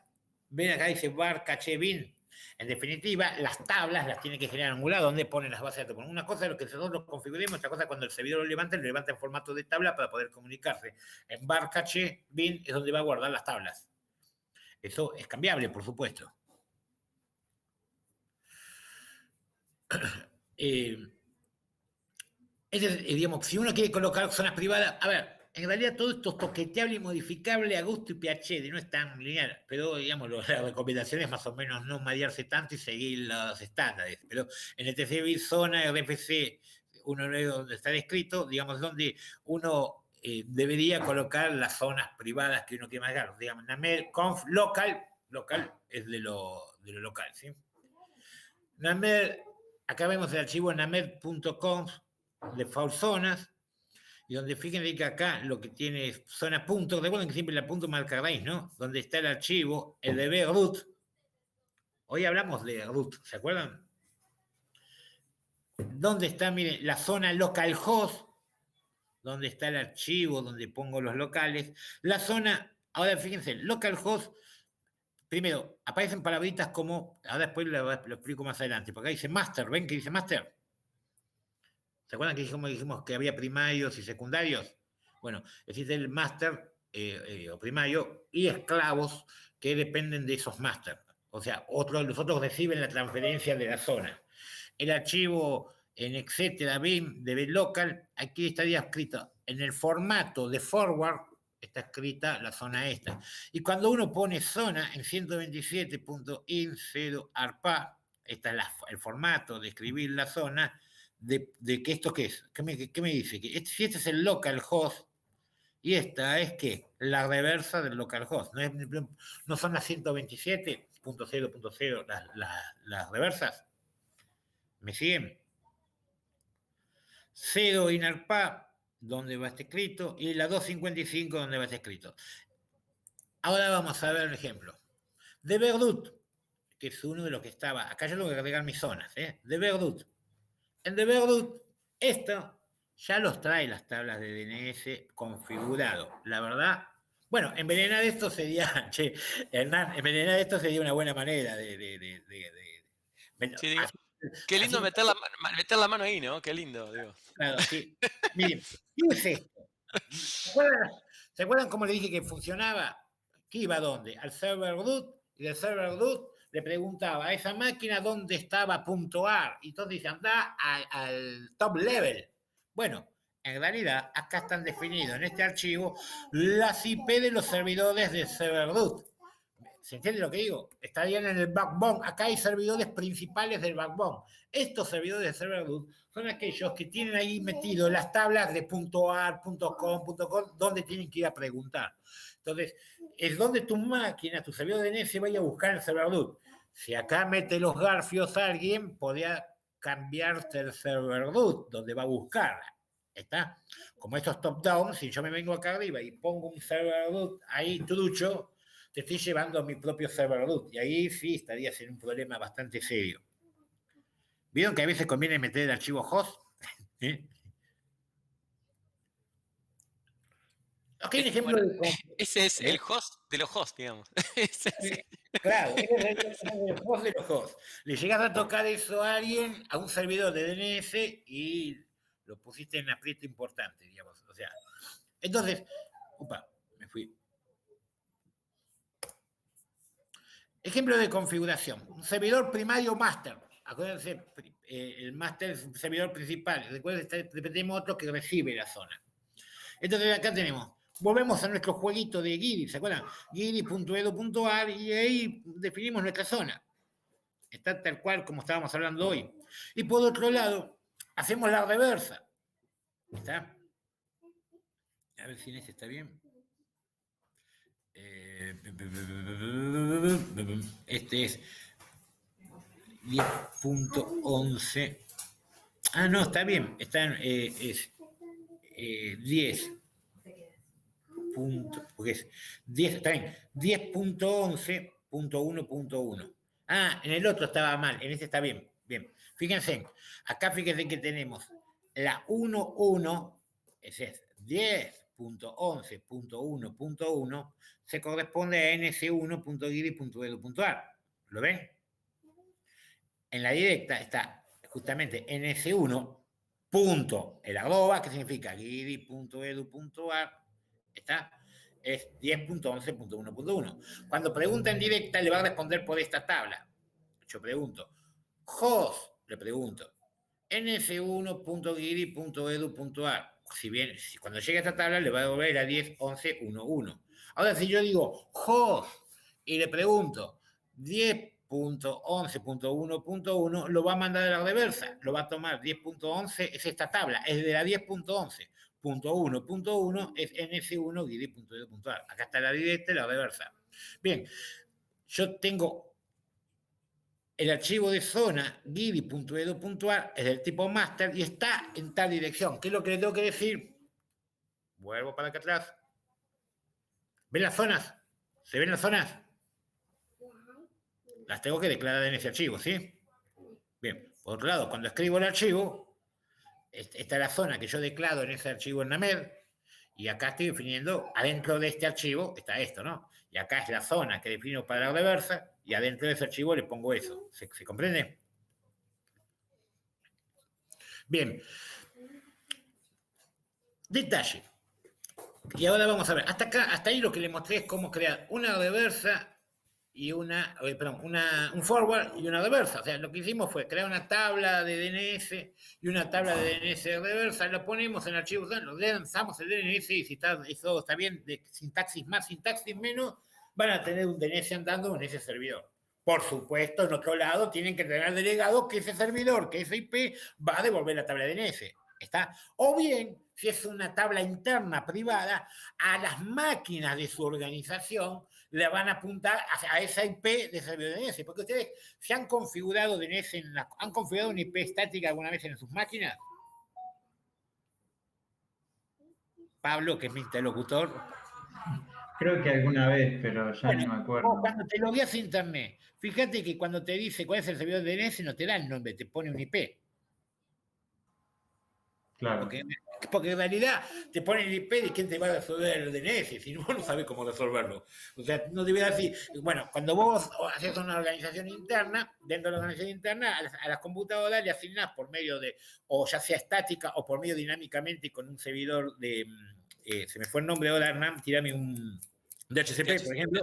Ven acá dice var caché bin. En definitiva, las tablas las tiene que generar en un lado donde ponen las bases de datos. Una cosa es lo que nosotros configuremos, otra cosa es cuando el servidor lo levanta en formato de tabla para poder comunicarse. En var caché bin es donde va a guardar las tablas. Eso es cambiable, por supuesto. Digamos, si uno quiere colocar zonas privadas, a ver, en realidad todo esto es toqueteable y modificable a gusto y PHD, no es tan lineal, pero digamos, la recomendación es más o menos no marearse tanto y seguir los estándares. Pero en el TCP zona RFC, uno ve donde está descrito, digamos, donde uno debería colocar las zonas privadas que uno quiere manejar. Digamos, named conf local es de lo local, ¿sí? Named, acá vemos el archivo named.conf de default zonas, y donde fíjense que acá lo que tiene es zona punto, recuerden que siempre la punto marca raíz, ¿no? Donde está el archivo, el de root. Hoy hablamos de root, ¿se acuerdan? ¿Dónde está, miren, la zona localhost? Donde está el archivo, donde pongo los locales. La zona, ahora fíjense, localhost, primero, aparecen palabritas como, ahora después lo explico más adelante, porque acá dice master, ¿ven que dice master? ¿Se acuerdan que dijimos que había primarios y secundarios? Bueno, existe el máster o primario y esclavos que dependen de esos máster. O sea, los otros reciben la transferencia de la zona. El archivo en etcétera bin de local, aquí estaría escrito en el formato de forward, está escrita la zona esta. Y cuando uno pone zona en 127.in0arpa, este es el formato de escribir la zona, de que esto qué es. ¿Qué me dice? Que si este es el localhost y esta es que la reversa del localhost. ¿No son las 127.0.0 las reversas? ¿Me siguen? 0 inarpa, donde va a estar escrito, y la 255, donde va a estar escrito. Ahora vamos a ver un ejemplo. De Verdut, que es uno de los que estaba. Acá yo tengo que agregar mis zonas, De Verdut. En de Verdut, esto ya los trae las tablas de DNS configurado. La verdad, bueno, envenenar esto sería, Hernán, envenenar esto sería una buena manera sí, digo, qué lindo meter la mano ahí, ¿no? Qué lindo, digo. Claro, sí. Miren, ¿qué es esto? ¿Se acuerdan cómo le dije que funcionaba? ¿Qué iba a dónde? Al server root, y del server root le preguntaba a esa máquina dónde estaba .ar, y entonces dice, anda al top level. Bueno, en realidad acá están definidos en este archivo las IP de los servidores de server root. ¿Se entiende lo que digo? Estarían en el backbone. Acá hay servidores principales del backbone. Estos servidores de server root son aquellos que tienen ahí metidos las tablas de .ar, .com, donde tienen que ir a preguntar. Entonces, es donde tu máquina, tu servidor de DNS vaya a buscar el server root. Si acá mete los garfios alguien, podría cambiarte el server root, donde va a buscarla. ¿Está? Como estos top-down, si yo me vengo acá arriba y pongo un server root ahí trucho, te estoy llevando a mi propio server root. Y ahí sí estarías en un problema bastante serio. ¿Vieron que a veces conviene meter el archivo host? ¿Eh? Okay, un ejemplo bueno, de... ese es el host de los hosts, digamos. Claro, ese es el host de los hosts. Le llegas a tocar eso a alguien, a un servidor de DNS, y lo pusiste en aprieto importante, digamos. O sea, entonces, me fui. Ejemplo de configuración. Un servidor primario master. Acuérdense, el master es un servidor principal. Recuerden, tenemos otro que recibe la zona. Entonces acá tenemos, volvemos a nuestro jueguito de Guidi, ¿se acuerdan? Guidi.edu.ar y ahí definimos nuestra zona. Está tal cual como estábamos hablando hoy. Y por otro lado, hacemos la reversa. ¿Está? A ver si en este está bien. Este es 10.11. Ah, no, está bien. Está es 10. Porque es 10, está bien, 10.11.1.1. Ah, en el otro estaba mal, en este está bien. Bien, fíjense, acá fíjense que tenemos la 1.1, ese es 10.11.1.1, se corresponde a ns1.guidi.edu.ar. ¿Lo ven? En la directa está justamente ns1. El arroba, que significa guidi.edu.ar, ¿está? Es 10.11.1.1. Cuando pregunta en directa, le va a responder por esta tabla. Yo pregunto, host, le pregunto, ns1.guidi.edu.ar. Si bien, cuando llega a esta tabla, le va a devolver a 10.11.1.1. Ahora, si yo digo host y le pregunto 10.11.1.1, lo va a mandar a la reversa. Lo va a tomar 10.11, es esta tabla, es de la 10.11. .1.1 es ns1 guidi.edu.ar. Acá está la directa y la reversa. Bien, yo tengo el archivo de zona guidi.edu.ar, es del tipo master y está en tal dirección. ¿Qué es lo que le tengo que decir? Vuelvo para acá atrás. ¿Ven las zonas? ¿Se ven las zonas? Las tengo que declarar en ese archivo, ¿sí? Bien, por otro lado, cuando escribo el archivo, esta es la zona que yo declaro en ese archivo en NAMED, y acá estoy definiendo, adentro de este archivo está esto, ¿no? Y acá es la zona que defino para la reversa, y adentro de ese archivo le pongo eso. ¿Se comprende? Bien. Detalle. Y ahora vamos a ver. Hasta acá, hasta ahí lo que le mostré es cómo crear una reversa y un forward y una reversa. O sea, lo que hicimos fue crear una tabla de DNS y una tabla de DNS de reversa, lo ponemos en archivos, lo lanzamos el DNS y si eso está bien, de sintaxis más, sintaxis menos, van a tener un DNS andando en ese servidor. Por supuesto, en otro lado, tienen que tener delegado que ese servidor, que esa IP, va a devolver la tabla de DNS. ¿Está? O bien, si es una tabla interna privada, a las máquinas de su organización le van a apuntar a esa IP de servidor DNS. Porque ustedes se han configurado DNS, ¿han configurado una IP estática alguna vez en sus máquinas? Pablo, que es mi interlocutor. Creo que alguna vez, pero ya ni me acuerdo. Cuando te logueas a internet, fíjate que cuando te dice cuál es el servidor de DNS, no te da el nombre, te pone un IP. Claro. Porque en realidad te pone el IP de quién te va a resolver el DNS, si no, no sabes cómo resolverlo. O sea, no te voy a decir, bueno, cuando vos haces una organización interna, dentro de la organización interna, a las computadoras le asignás por medio de, o ya sea estática o por medio dinámicamente con un servidor de, se me fue el nombre ahora, Hernán, tirame un DHCP, por ejemplo.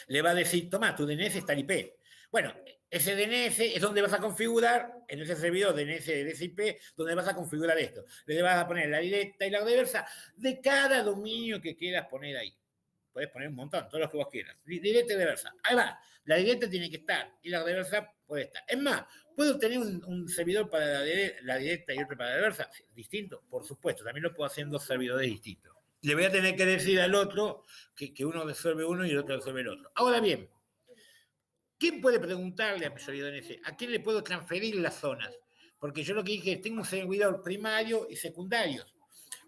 Le va a decir, toma, tu DNS está en IP. Bueno, ese DNS es donde vas a configurar, en ese servidor DNS de ese IP, donde vas a configurar esto. Le vas a poner la directa y la reversa de cada dominio que quieras poner ahí. Puedes poner un montón, todos los que vos quieras. Directa y reversa. Ahí va. La directa tiene que estar y la reversa puede estar. Es más, ¿puedo tener un servidor para la directa y otro para la reversa? ¿Distinto? Por supuesto. También lo puedo hacer en 2 servidores distintos. Le voy a tener que decir al otro que uno resuelve uno y el otro resuelve el otro. Ahora bien, ¿quién puede preguntarle a mi servidor DNS? ¿A quién le puedo transferir las zonas? Porque yo lo que dije es, tengo un servidor primario y secundarios.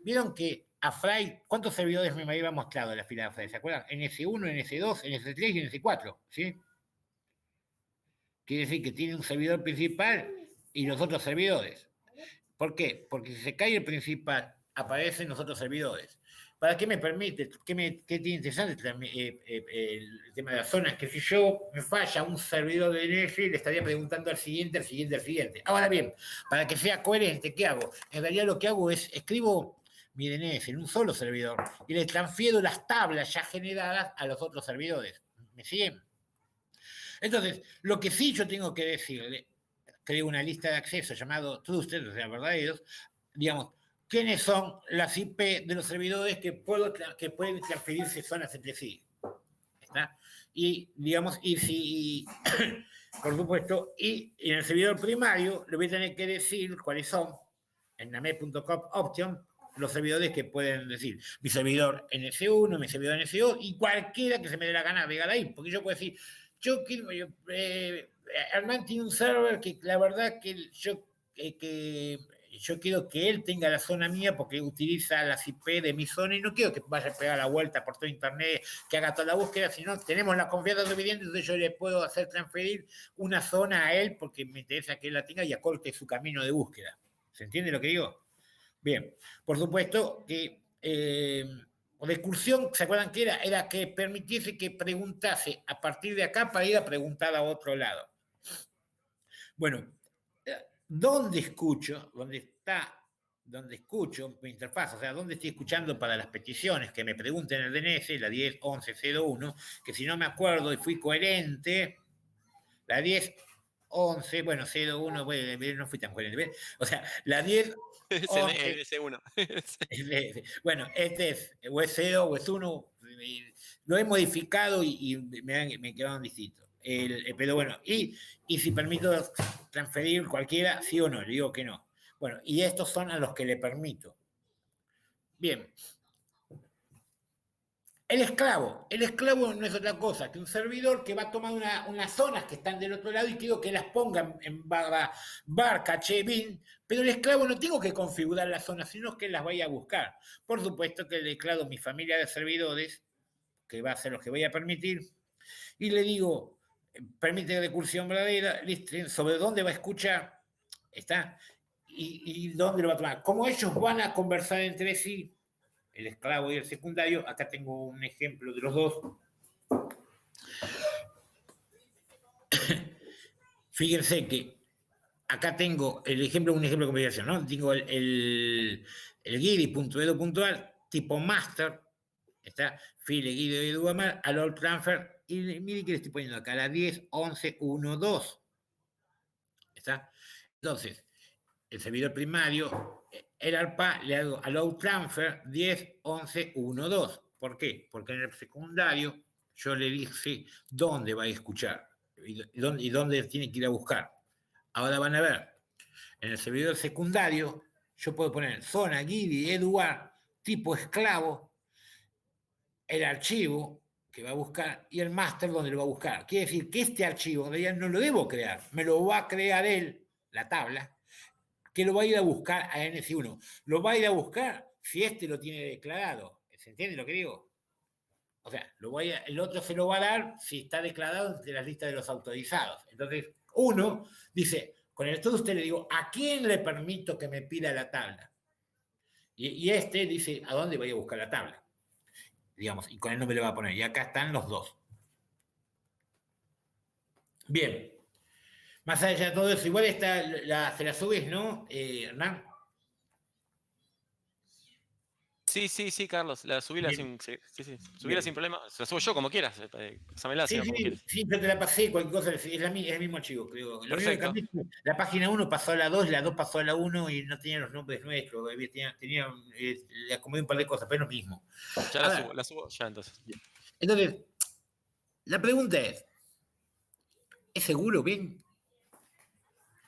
Vieron que a Fry, ¿cuántos servidores me había mostrado en la fila de Fry? ¿Se acuerdan? NS1, NS2, NS3 y NS4, ¿sí? Quiere decir que tiene un servidor principal y los otros servidores. ¿Por qué? Porque si se cae el principal, aparecen los otros servidores. ¿Para qué me permite? ¿Qué tiene interesante el tema de las zonas? Que si yo me falla un servidor de DNS, le estaría preguntando al siguiente, al siguiente, al siguiente. Ahora bien, para que sea coherente, ¿qué hago? En realidad lo que hago es, escribo mi DNS en un solo servidor y le transfiero las tablas ya generadas a los otros servidores. ¿Me siguen? Entonces, lo que sí yo tengo que decirle, creo una lista de acceso llamado trusted, o sea, verdaderos, digamos, quiénes son las IP de los servidores que pueden transferirse zonas entre sí. ¿Está? Y, digamos, y si, por supuesto, y en el servidor primario le voy a tener que decir cuáles son, en name.com option, los servidores que pueden decir mi servidor NS1, mi servidor NS2 y cualquiera que se me dé la gana agregar ahí, porque yo puedo decir, yo quiero, Hernán tiene un server que la verdad que yo quiero que él tenga la zona mía porque utiliza las IP de mi zona y no quiero que vaya a pegar la vuelta por todo internet, que haga toda la búsqueda, sino tenemos la confianza suficiente, entonces yo le puedo hacer transferir una zona a él porque me interesa que él la tenga y acorte su camino de búsqueda. ¿Se entiende lo que digo? Bien, por supuesto que la excursión, ¿se acuerdan qué era? Era que permitiese que preguntase a partir de acá para ir a preguntar a otro lado. Bueno, ¿dónde escucho? ¿Dónde escucho mi interfaz? O sea, ¿dónde estoy escuchando para las peticiones que me pregunten el DNS, la 10.11.01, que si no me acuerdo y fui coherente, la 10.11, bueno, 01, bueno, no fui tan coherente, o sea, la 10. Ese uno. Bueno, este es, o es 0 o es 1, lo he modificado y me quedaron distintos. Pero bueno, y si permito transferir cualquiera, sí o no, le digo que no. Bueno, y estos son a los que le permito. Bien. El esclavo no es otra cosa que un servidor que va a tomar unas zonas que están del otro lado y quiero que las pongan en bar, caché, bin, pero el esclavo no tengo que configurar las zonas, sino que las vaya a buscar. Por supuesto que le declaro mi familia de servidores, que va a ser lo que voy a permitir, y le digo, permite recursión verdadera, sobre dónde va a escuchar, ¿está? Y dónde lo va a tomar. Como ellos van a conversar entre sí, el esclavo y el secundario, acá tengo un ejemplo de los dos. Fíjense que acá tengo un ejemplo de configuración, ¿no? Tengo el guidi.edu.al tipo master, está file guidi eduamar, al transfer, y miren que le estoy poniendo acá, la 10.11.1.2. ¿Está? Entonces, el servidor primario, el ARPA, le hago allow transfer 10.11.1.2. ¿Por qué? Porque en el secundario yo le dije dónde va a escuchar y dónde tiene que ir a buscar. Ahora van a ver, en el servidor secundario yo puedo poner zona guidi eduard tipo esclavo, el archivo que va a buscar y el master donde lo va a buscar. Quiere decir que este archivo en realidad no lo debo crear, me lo va a crear él, la tabla, que lo va a ir a buscar a NS1. Lo va a ir a buscar si este lo tiene declarado. ¿Se entiende lo que digo? O sea, el otro se lo va a dar si está declarado entre las listas de los autorizados. Entonces, uno dice, con el estudio usted le digo, ¿a quién le permito que me pida la tabla? Y este dice, ¿a dónde voy a buscar la tabla? Digamos, y con él no me lo va a poner. Y acá están los dos. Bien. Más allá de todo eso, igual se la subes, ¿no, Hernán? Sí, Carlos, subila Bien, sí, subila sin bien. problema. Se la subo yo como quieras. Pásamela, si Sí, no, como sí, quieras. sí, yo te la pasé, cualquier cosa, es es el mismo archivo, creo. Lo único que Perfecto. cambié es que la página 1 pasó a la 2, la 2 pasó a la 1 y no tenía los nombres nuestros, le acomodé un par de cosas, pero es lo mismo. Ya A ver, la subo ya entonces. entonces, la pregunta ¿es seguro, bien?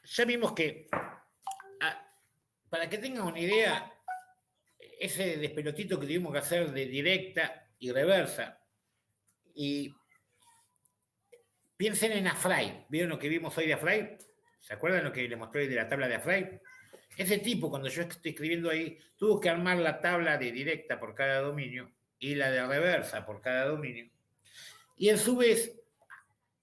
Ya vimos que, ah, para que tengan una idea, ese despelotito que tuvimos que hacer de directa y reversa, y piensen en Afray. ¿Vieron lo que vimos hoy de Afray? ¿Se acuerdan lo que les mostré hoy de la tabla de Afray? Ese tipo, cuando yo estoy escribiendo ahí, tuvo que armar la tabla de directa por cada dominio y la de reversa por cada dominio. Y en su vez,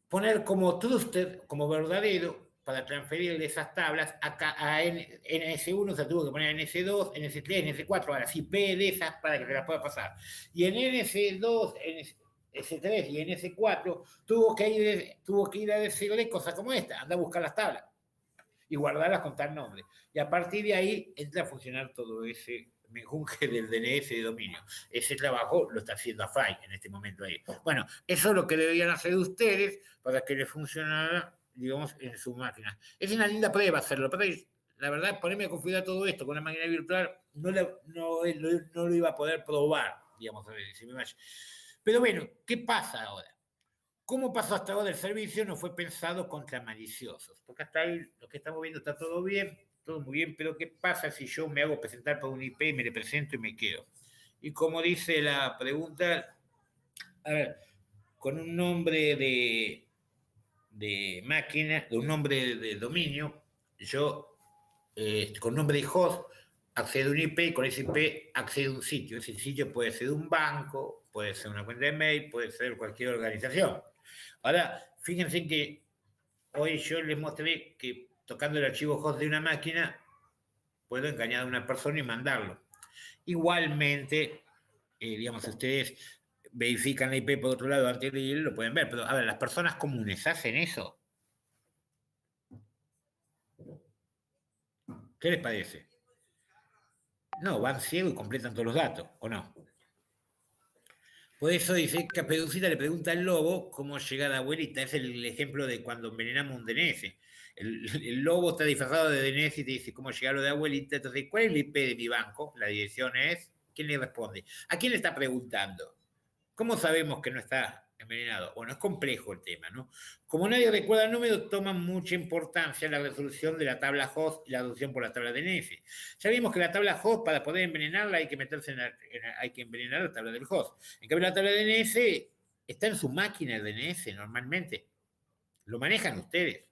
poner como trusted, como verdadero, para transferirle esas tablas a NS1, se tuvo que poner NS2, NS3, NS4, ahora sí, P de esas para que se las pueda pasar. Y en NS2, NS3 y NS4 tuvo que ir a decirle cosas como esta, anda a buscar las tablas y guardarlas con tal nombre. Y a partir de ahí entra a funcionar todo ese menjunje del DNS de dominio. Ese trabajo lo está haciendo Afray en este momento ahí. Bueno, eso es lo que deberían hacer ustedes para que les funcionara, digamos, en su máquina. Es una linda prueba hacerlo, pero la verdad, ponerme a configurar todo esto con una máquina virtual no lo iba a poder probar, digamos, si me vaya. Pero bueno, ¿qué pasa ahora? ¿Cómo pasó hasta ahora el servicio? No fue pensado contra maliciosos, porque hasta ahí lo que estamos viendo está todo bien, todo muy bien, pero ¿qué pasa si yo me hago presentar por un IP y me le presento y me quedo? Y como dice la pregunta, a ver, con un nombre de máquina, de un nombre de dominio, yo con nombre de host accedo a un IP y con ese IP accedo a un sitio. Ese sitio puede ser un banco, puede ser una cuenta de mail, puede ser cualquier organización. Ahora, fíjense que hoy yo les mostré que tocando el archivo host de una máquina puedo engañar a una persona y mandarlo. Igualmente, digamos, si ustedes verifican la IP por otro lado antes de ir, lo pueden ver. Pero, a ver, las personas comunes hacen eso. ¿Qué les parece? No, van ciego y completan todos los datos, ¿o no? Por eso dice Caperucita le pregunta al lobo cómo llega la abuelita. Es el ejemplo de cuando envenenamos un DNS. El lobo está disfrazado de DNS y te dice cómo llegar lo de abuelita. Entonces, ¿cuál es el IP de mi banco? La dirección es. ¿Quién le responde? ¿A quién le está preguntando? ¿Cómo sabemos que no está envenenado? Bueno, es complejo el tema, ¿no? Como nadie recuerda el número, toma mucha importancia la resolución de la tabla host y la resolución por la tabla DNS. Ya vimos que la tabla host, para poder envenenarla, hay que meterse hay que envenenar la tabla del host. En cambio, la tabla DNS está en su máquina el DNS normalmente. Lo manejan ustedes.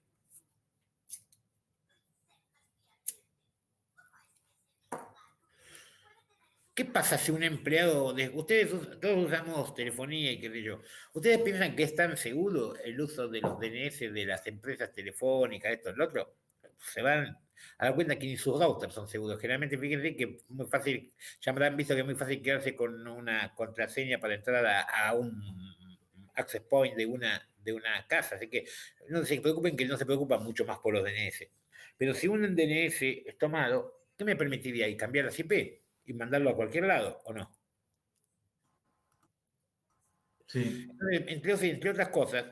¿Qué pasa si un empleado, ustedes todos usamos telefonía y qué sé yo, ustedes piensan que es tan seguro el uso de los DNS de las empresas telefónicas, esto, lo otro? Se van a dar cuenta que ni sus routers son seguros. Generalmente, fíjense que es muy fácil, ya me han visto que es muy fácil quedarse con una contraseña para entrar a un access point de una casa. Así que no se preocupen que no se preocupan mucho más por los DNS. Pero si un DNS es tomado, ¿qué me permitiría ahí? ¿Cambiar las IP? Y mandarlo a cualquier lado, ¿o no? Sí, Entre otras cosas,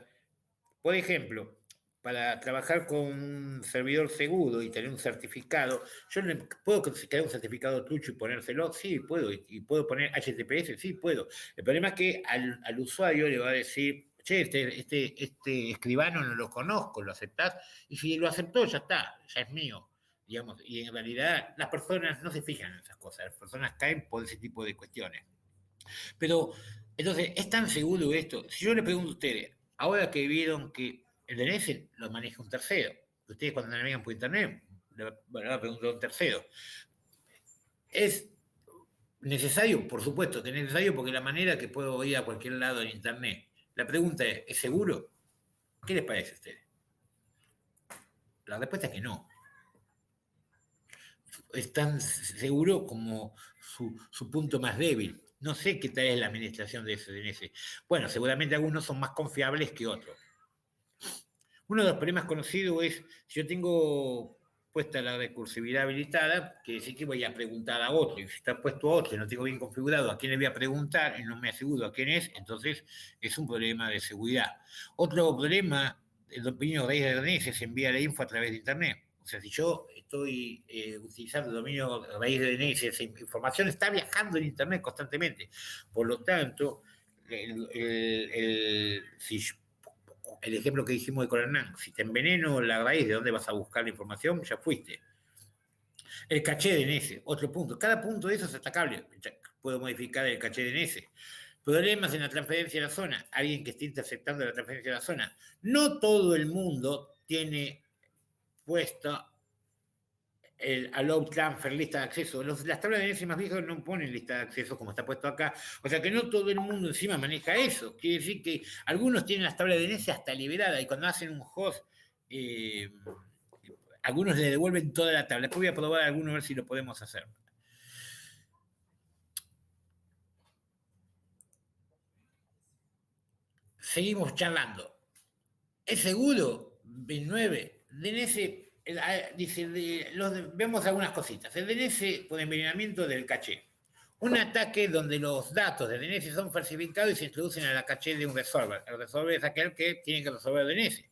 por ejemplo, para trabajar con un servidor seguro y tener un certificado, yo puedo crear un certificado trucho y ponérselo, sí, puedo, y puedo poner HTTPS, sí, puedo. El problema es que al usuario le va a decir, che, este escribano no lo conozco, ¿lo aceptás? Y si lo aceptó, ya está, ya es mío. Digamos, y en realidad las personas no se fijan en esas cosas, las personas caen por ese tipo de cuestiones. Pero, entonces, ¿es tan seguro esto? Si yo le pregunto a ustedes, ahora que vieron que el DNS lo maneja un tercero, ustedes cuando navegan por internet, le van a preguntar a un tercero, ¿es necesario? Por supuesto que es necesario porque es la manera que puedo ir a cualquier lado en internet. La pregunta ¿es seguro? ¿Qué les parece a ustedes? La respuesta es que no. Es tan seguro como su punto más débil. No sé qué tal es la administración de ese DNS. Bueno, seguramente algunos son más confiables que otros. Uno de los problemas conocidos es, si yo tengo puesta la recursividad habilitada, quiere decir que voy a preguntar a otro. Y si está puesto a otro y no tengo bien configurado a quién le voy a preguntar y no me aseguro a quién es, entonces es un problema de seguridad. Otro problema, el dominio raíz de DNS se envía la info a través de Internet. O sea, si yo estoy utilizando el dominio raíz de DNS, esa información está viajando en Internet constantemente. Por lo tanto, si el ejemplo que dijimos de Hernán, si te enveneno la raíz de dónde vas a buscar la información, ya fuiste. El caché de DNS, otro punto. Cada punto de eso es atacable. Puedo modificar el caché de DNS. Problemas en la transferencia de la zona. Alguien que esté interceptando la transferencia de la zona. No todo el mundo tiene puesta el allow transfer, lista de acceso. Las tablas de DNS más viejas no ponen lista de acceso como está puesto acá. O sea que no todo el mundo encima maneja eso. Quiere decir que algunos tienen las tablas de DNS hasta liberadas y cuando hacen un host, algunos le devuelven toda la tabla. Después voy a probar algunos a ver si lo podemos hacer. Seguimos charlando. ¿Es seguro? 29. DNS. Dice, vemos algunas cositas. El DNS por envenenamiento del caché. Un ataque donde los datos de DNS son falsificados y se introducen a la caché de un resolver. El resolver es aquel que tiene que resolver el DNS.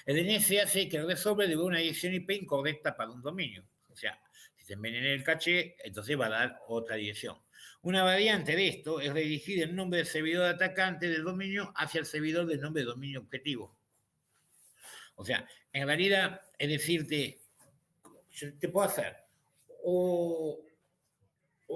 El DNS hace que el resolver dé una dirección IP incorrecta para un dominio. O sea, si se envenena el caché, entonces va a dar otra dirección. Una variante de esto es redirigir el nombre del servidor atacante del dominio hacia el servidor del nombre de dominio objetivo. O sea, en realidad, es decirte, yo te puedo hacer o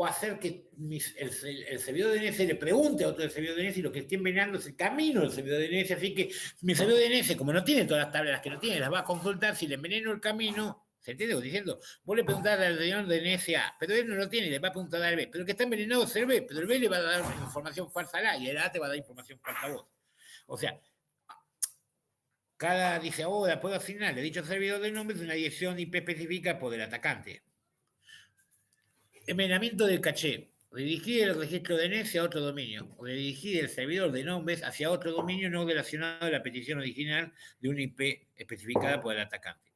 hacer que el servidor de DNS le pregunte a otro del servidor de DNS y lo que esté envenenando es el camino del servidor de DNS, así que mi servidor de DNS, como no tiene todas las tablas que no tiene, las va a consultar, si le enveneno el camino, ¿se entiende? Estoy diciendo, vos le preguntás al señor de DNS A, pero él no lo tiene, le va a preguntar al B, pero el que está envenenado es el B, pero el B le va a dar información falsa al A y el A te va a dar información falsa a vos. O sea, dice, ahora puedo asignarle dicho servidor de nombres una dirección IP específica por el atacante. Envenenamiento del caché. Redirigir el registro DNS a otro dominio. Redirigir el servidor de nombres hacia otro dominio no relacionado a la petición original de una IP especificada por el atacante.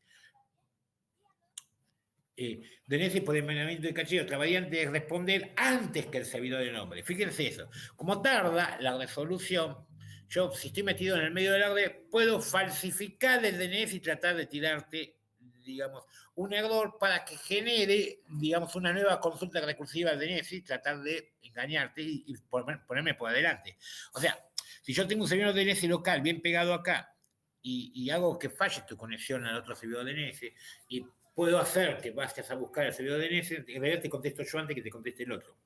DNS por envenenamiento del caché. Otra variante es responder antes que el servidor de nombre. Fíjense eso. Como tarda la resolución, yo, si estoy metido en el medio de la red, puedo falsificar el DNS y tratar de tirarte, digamos, un error para que genere, digamos, una nueva consulta recursiva al DNS y tratar de engañarte y ponerme por adelante. O sea, si yo tengo un servidor DNS local bien pegado acá y hago que falle tu conexión al otro servidor DNS y puedo hacer que vayas a buscar el servidor DNS, en realidad te contesto yo antes que te conteste el otro.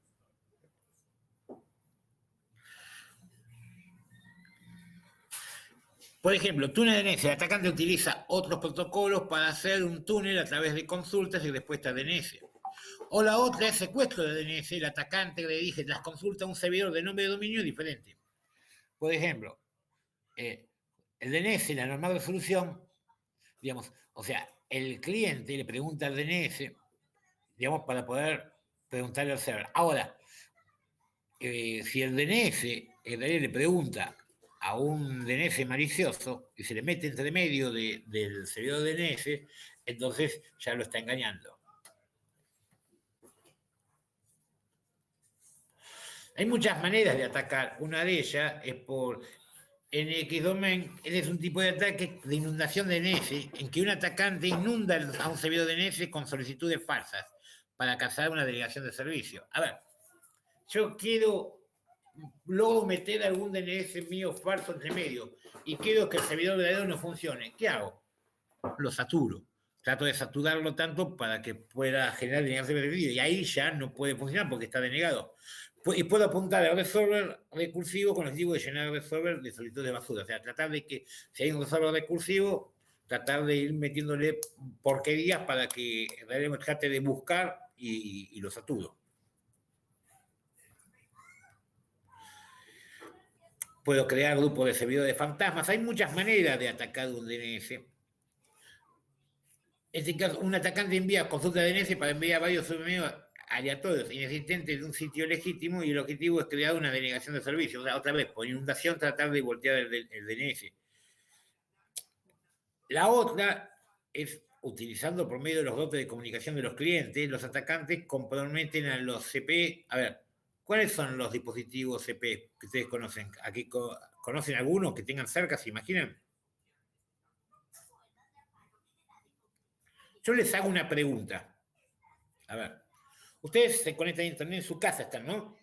Por ejemplo, túnel DNS, el atacante utiliza otros protocolos para hacer un túnel a través de consultas y respuestas DNS. O la otra es secuestro de DNS, el atacante le dirige las consultas a un servidor de nombre de dominio diferente. Por ejemplo, el DNS, la normal resolución, digamos, o sea, el cliente le pregunta al DNS, digamos, para poder preguntarle al server. Ahora, si el DNS en realidad le pregunta a un DNS malicioso y se le mete entre medio del servidor DNS, entonces ya lo está engañando. Hay muchas maneras de atacar. Una de ellas es por NX-Domain. Es un tipo de ataque de inundación de DNS en que un atacante inunda a un servidor DNS con solicitudes falsas para cazar una delegación de servicio. A ver, yo logro meter algún DNS mío falso entre medio y quiero que el servidor verdadero no funcione. ¿Qué hago? Lo saturo. Trato de saturarlo tanto para que pueda generar denegación de servicio y ahí ya no puede funcionar porque está denegado. Y puedo apuntar al resolver recursivo con el objetivo de llenar el resolver de solicitudes de basura. O sea, tratar de que si hay un resolver recursivo, tratar de ir metiéndole porquerías para que realmente trate de buscar y lo saturo. Puedo crear grupos de servidores de fantasmas. Hay muchas maneras de atacar un DNS. En este caso, un atacante envía consulta de DNS para enviar varios subdominios aleatorios inexistentes de un sitio legítimo y el objetivo es crear una denegación de servicio. O sea, otra vez, por inundación, tratar de voltear el DNS. La otra es utilizando por medio de los datos de comunicación de los clientes, los atacantes comprometen a los CP. A ver, ¿cuáles son los dispositivos CP que ustedes conocen? ¿Aquí conocen algunos que tengan cerca, se imaginan? Yo les hago una pregunta. A ver, ustedes se conectan a internet en su casa, están, ¿no?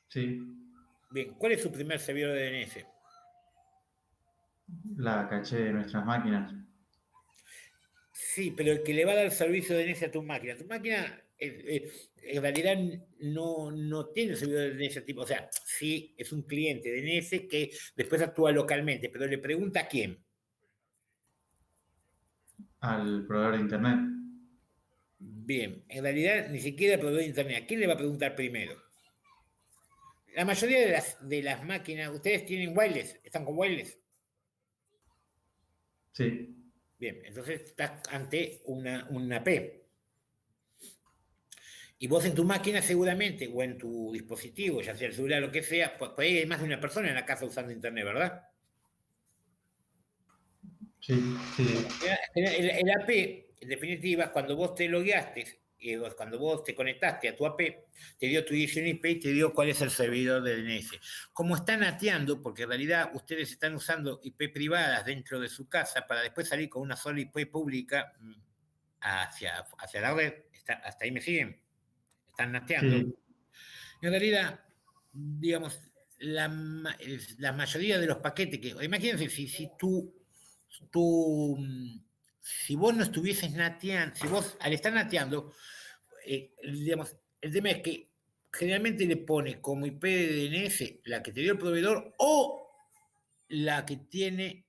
Sí, Bien, ¿cuál es su primer servidor de DNS? la caché de nuestras máquinas. Sí, pero el que le va a dar servicio de DNS a tu máquina en realidad no tiene servidor de DNS tipo, o sea, sí es un cliente de DNS que después actúa localmente, pero le pregunta a quién. Al proveedor de internet. Bien, en realidad ni siquiera el proveedor de internet. ¿A quién le va a preguntar primero? La mayoría de las máquinas, ¿ustedes tienen wireless? ¿Están con wireless? Sí, Bien, entonces estás ante una P. Y vos en tu máquina seguramente, o en tu dispositivo, ya sea el celular o lo que sea, pues por ahí hay más de una persona en la casa usando internet, ¿verdad? sí, sí, El AP, en definitiva, cuando vos te logueaste, cuando vos te conectaste a tu AP, te dio tu dirección IP y te dio cuál es el servidor de DNS. Como están nateando, porque en realidad ustedes están usando IP privadas dentro de su casa para después salir con una sola IP pública hacia la red, hasta ahí me siguen, están nateando. sí, En realidad, digamos, la mayoría de los paquetes que, imagínense, tú, si vos no estuvieses nateando, si vos al estar nateando, digamos, el tema es que generalmente le pone como IP de DNS la que te dio el proveedor o la que tiene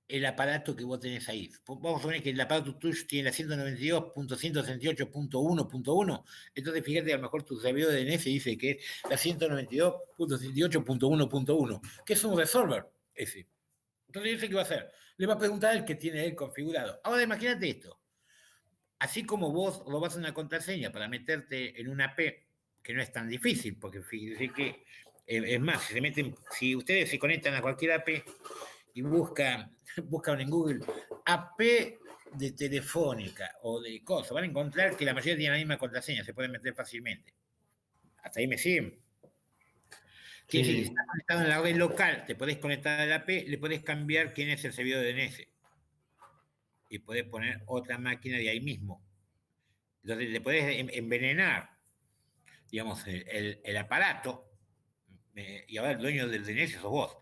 el aparato que vos tenés ahí. Vamos a suponer que el aparato tuyo tiene la 192.168.1.1, entonces fíjate, a lo mejor tu servidor de DNS dice que es la 192.168.1.1, que es un resolver ese. Entonces, ¿ese qué va a hacer? Le va a preguntar al que tiene él configurado. Ahora, imagínate esto. Así como vos robás una contraseña para meterte en una AP, que no es tan difícil, porque fíjense que, es más, si ustedes se conectan a cualquier AP y buscan en Google AP de Telefónica o de cosas, van a encontrar que la mayoría tiene la misma contraseña, se pueden meter fácilmente. Hasta ahí me siguen. Quiere decir que si sí, estás conectado en la red local, te podés conectar a la AP, le podés cambiar quién es el servidor de DNS y podés poner otra máquina de ahí mismo. Entonces le podés envenenar, digamos, el aparato, y ahora el dueño del DNS sos vos.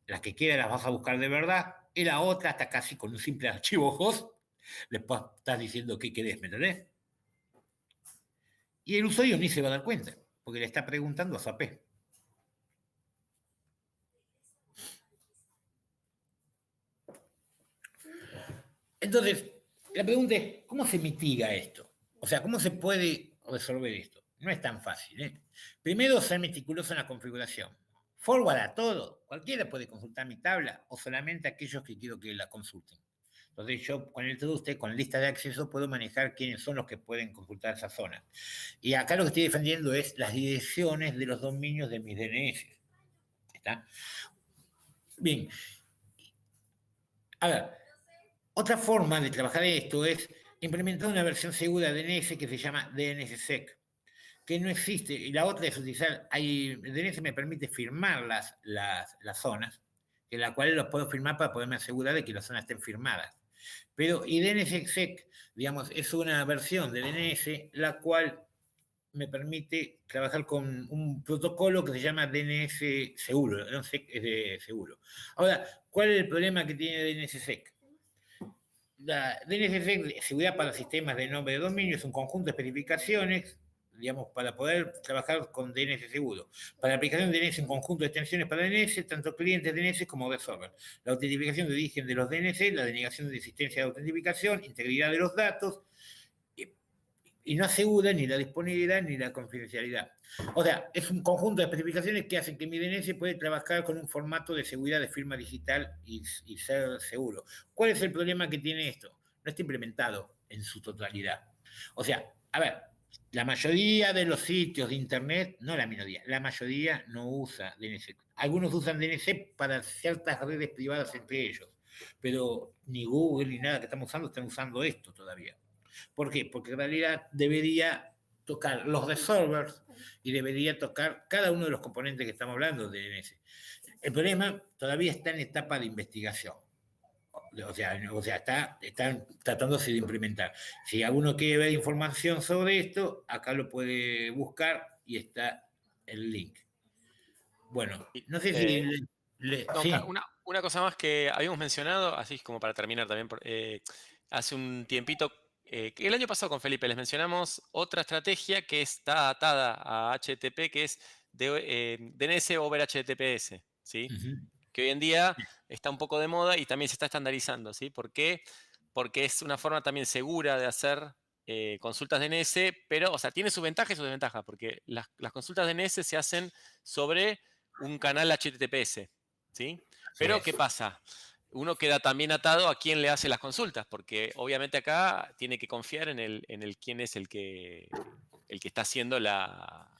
Las que quieras las vas a buscar de verdad, y la otra, hasta casi con un simple archivo host, le estás diciendo qué querés, ¿me entendés? Y el usuario ni se va a dar cuenta, porque le está preguntando a su AP. Entonces, la pregunta es, ¿cómo se mitiga esto? O sea, ¿cómo se puede resolver esto? No es tan fácil, ¿eh? Primero, ser meticuloso en la configuración. Forward a todo. Cualquiera puede consultar mi tabla o solamente aquellos que quiero que la consulten. Entonces yo con el usted, con la lista de acceso, puedo manejar quiénes son los que pueden consultar esa zona. Y acá lo que estoy defendiendo es las direcciones de los dominios de mis DNS. ¿Está? Bien. A ver, otra forma de trabajar esto es implementar una versión segura de DNS que se llama DNSSEC, que no existe. Y la otra es utilizar, el DNS me permite firmar las zonas, en la cual los puedo firmar para poderme asegurar de que las zonas estén firmadas. Pero y DNSSEC, digamos, es una versión de DNS la cual me permite trabajar con un protocolo que se llama DNS seguro, DNSSEC es de seguro. Ahora, ¿cuál es el problema que tiene DNSSEC? La DNSSEC, seguridad para sistemas de nombre de dominio, es un conjunto de especificaciones, digamos, para poder trabajar con DNS seguro. Para la aplicación de DNS, un conjunto de extensiones para DNS, tanto clientes DNS como web server. La autentificación de origen de los DNS, la denegación de existencia de autentificación, integridad de los datos, y no asegura ni la disponibilidad ni la confidencialidad. O sea, es un conjunto de especificaciones que hacen que mi DNS puede trabajar con un formato de seguridad de firma digital y ser seguro. ¿Cuál es el problema que tiene esto? No está implementado en su totalidad. O sea, a ver, la mayoría de los sitios de Internet, no la minoría, la mayoría no usa DNS. Algunos usan DNS para ciertas redes privadas entre ellos. pero ni Google ni nada que están usando esto todavía. ¿Por qué? Porque en realidad debería tocar los de servers y debería tocar cada uno de los componentes que estamos hablando de DNS. El problema todavía está en etapa de investigación. Están tratándose de implementar. Si alguno quiere ver información sobre esto, acá lo puede buscar y está el link. Bueno, no sé si... No, sí. una cosa más que habíamos mencionado, así como para terminar también, hace un tiempito, que el año pasado con Felipe les mencionamos otra estrategia que está atada a HTTP, que es DNS over HTTPS, ¿sí? Uh-huh. Que hoy en día está un poco de moda y también se está estandarizando, ¿sí? ¿Por qué? Porque es una forma también segura de hacer consultas DNS, pero, o sea, tiene sus ventajas y sus desventajas, porque las consultas DNS se hacen sobre un canal HTTPS, ¿sí? Pero, ¿qué pasa? Uno queda también atado a quién le hace las consultas, porque obviamente acá tiene que confiar en el quién es el que está haciendo a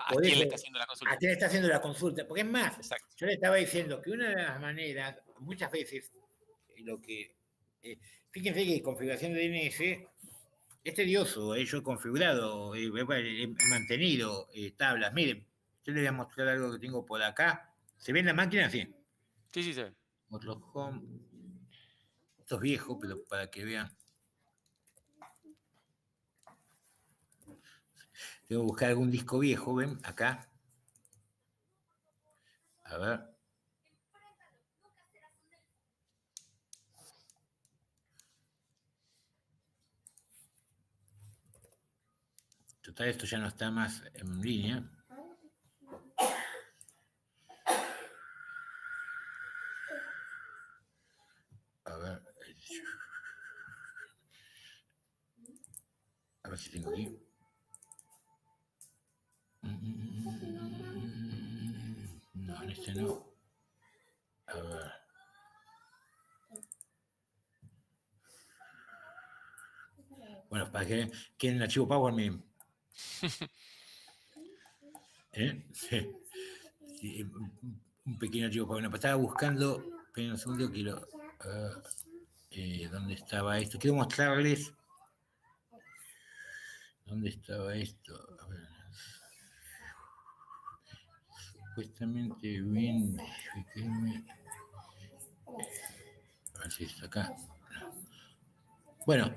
Por quién le eso, está haciendo la ¿a consulta. quién está haciendo la consulta? Porque es más, Exacto. yo le estaba diciendo que una de las maneras, muchas veces, lo que. Fíjense que configuración de DNS es tedioso. Yo he configurado, he mantenido tablas. Miren, yo les voy a mostrar algo que tengo por acá. ¿Se ve en la máquina? Sí. Sí, sí, se ve. Otro home. Esto es viejo, pero para que vean. Tengo que buscar algún disco viejo, ¿ven? Acá. A ver. Total, esto ya no está más en línea. A ver. A ver si tengo aquí. No, en este no. A ver. Bueno, para que quieren el archivo Power, miren. Sí. Sí, un pequeño archivo Power. No, estaba buscando. Esperen un segundo, quiero. ¿Dónde estaba esto? Quiero mostrarles. ¿Dónde estaba esto? A ver. Supuestamente bien. A ver si está acá. Bueno,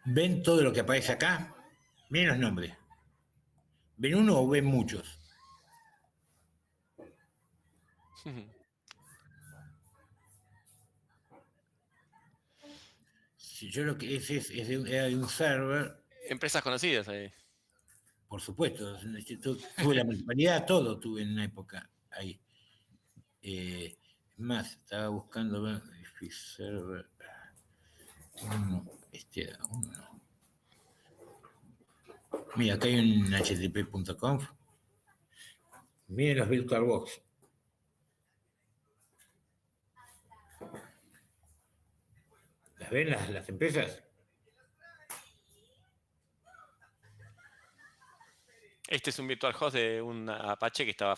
ven todo lo que aparece acá. Miren los nombres. ¿Ven uno o ven muchos? Si yo lo que era de un server, Empresas conocidas ahí. por supuesto, tuve la municipalidad, todo tuve en una época ahí. Es más, estaba buscando server uno, este era uno. Mira, acá hay un http.conf. Miren los VirtualBox. ¿Las ven las empresas? Este es un virtual host de un Apache que estaba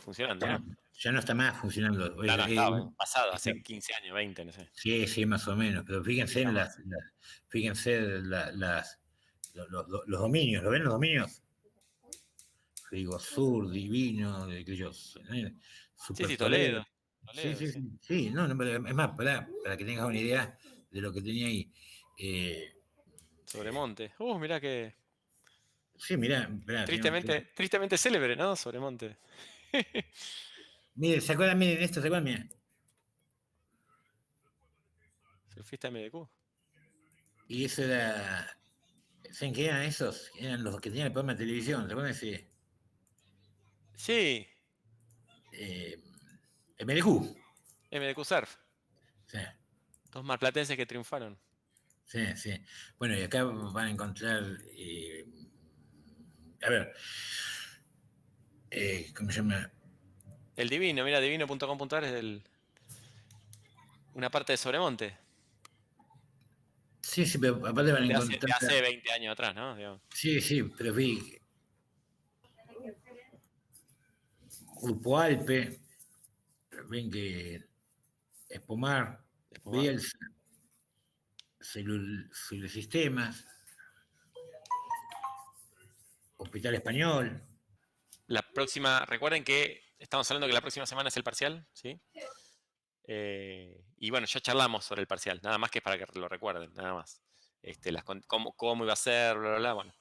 funcionando, ¿no? Ya no está más funcionando. No, estaba pasado, hace 15 años, 20, no sé. Sí, sí, más o menos. Pero fíjense en los dominios. ¿Lo ven los dominios? Frigosur, Divino, aquellos. Sí, Super sí, Toledo. Toledo. Sí, Toledo, sí, sí. sí. Sí, no, es más, para que tengas una idea de lo que tenía ahí. Sobremonte. Mirá que. Sí, mirá, Tristemente célebre, ¿no? Sobremonte. miren, ¿se acuerdan? Miren esto, ¿se acuerdan? Miren. Surfista MDQ. Y eso era. ¿Saben qué eran esos? Eran los que tenían el programa de televisión, ¿se acuerdan? Sí, MDQ. MDQ Surf. Sí, Dos marplatenses que triunfaron. sí, sí. Bueno, y acá van a encontrar. A ver. ¿Cómo se llama? El Divino, mira, divino.com.ar es una parte de Sobremonte. Sí, sí, pero aparte van a De encontrar. hace 20 años atrás, ¿no? Digamos. Sí, sí, pero vi Grupo Alpe, Wenger, Espomar, Espomar. Bielsa, Sistemas, Hospital Español. La próxima, recuerden que estamos hablando que la próxima semana es el parcial, ¿sí? Y bueno, ya charlamos sobre el parcial, nada más que para que lo recuerden, nada más. Cómo iba a ser, bla, bla, bla. Bueno,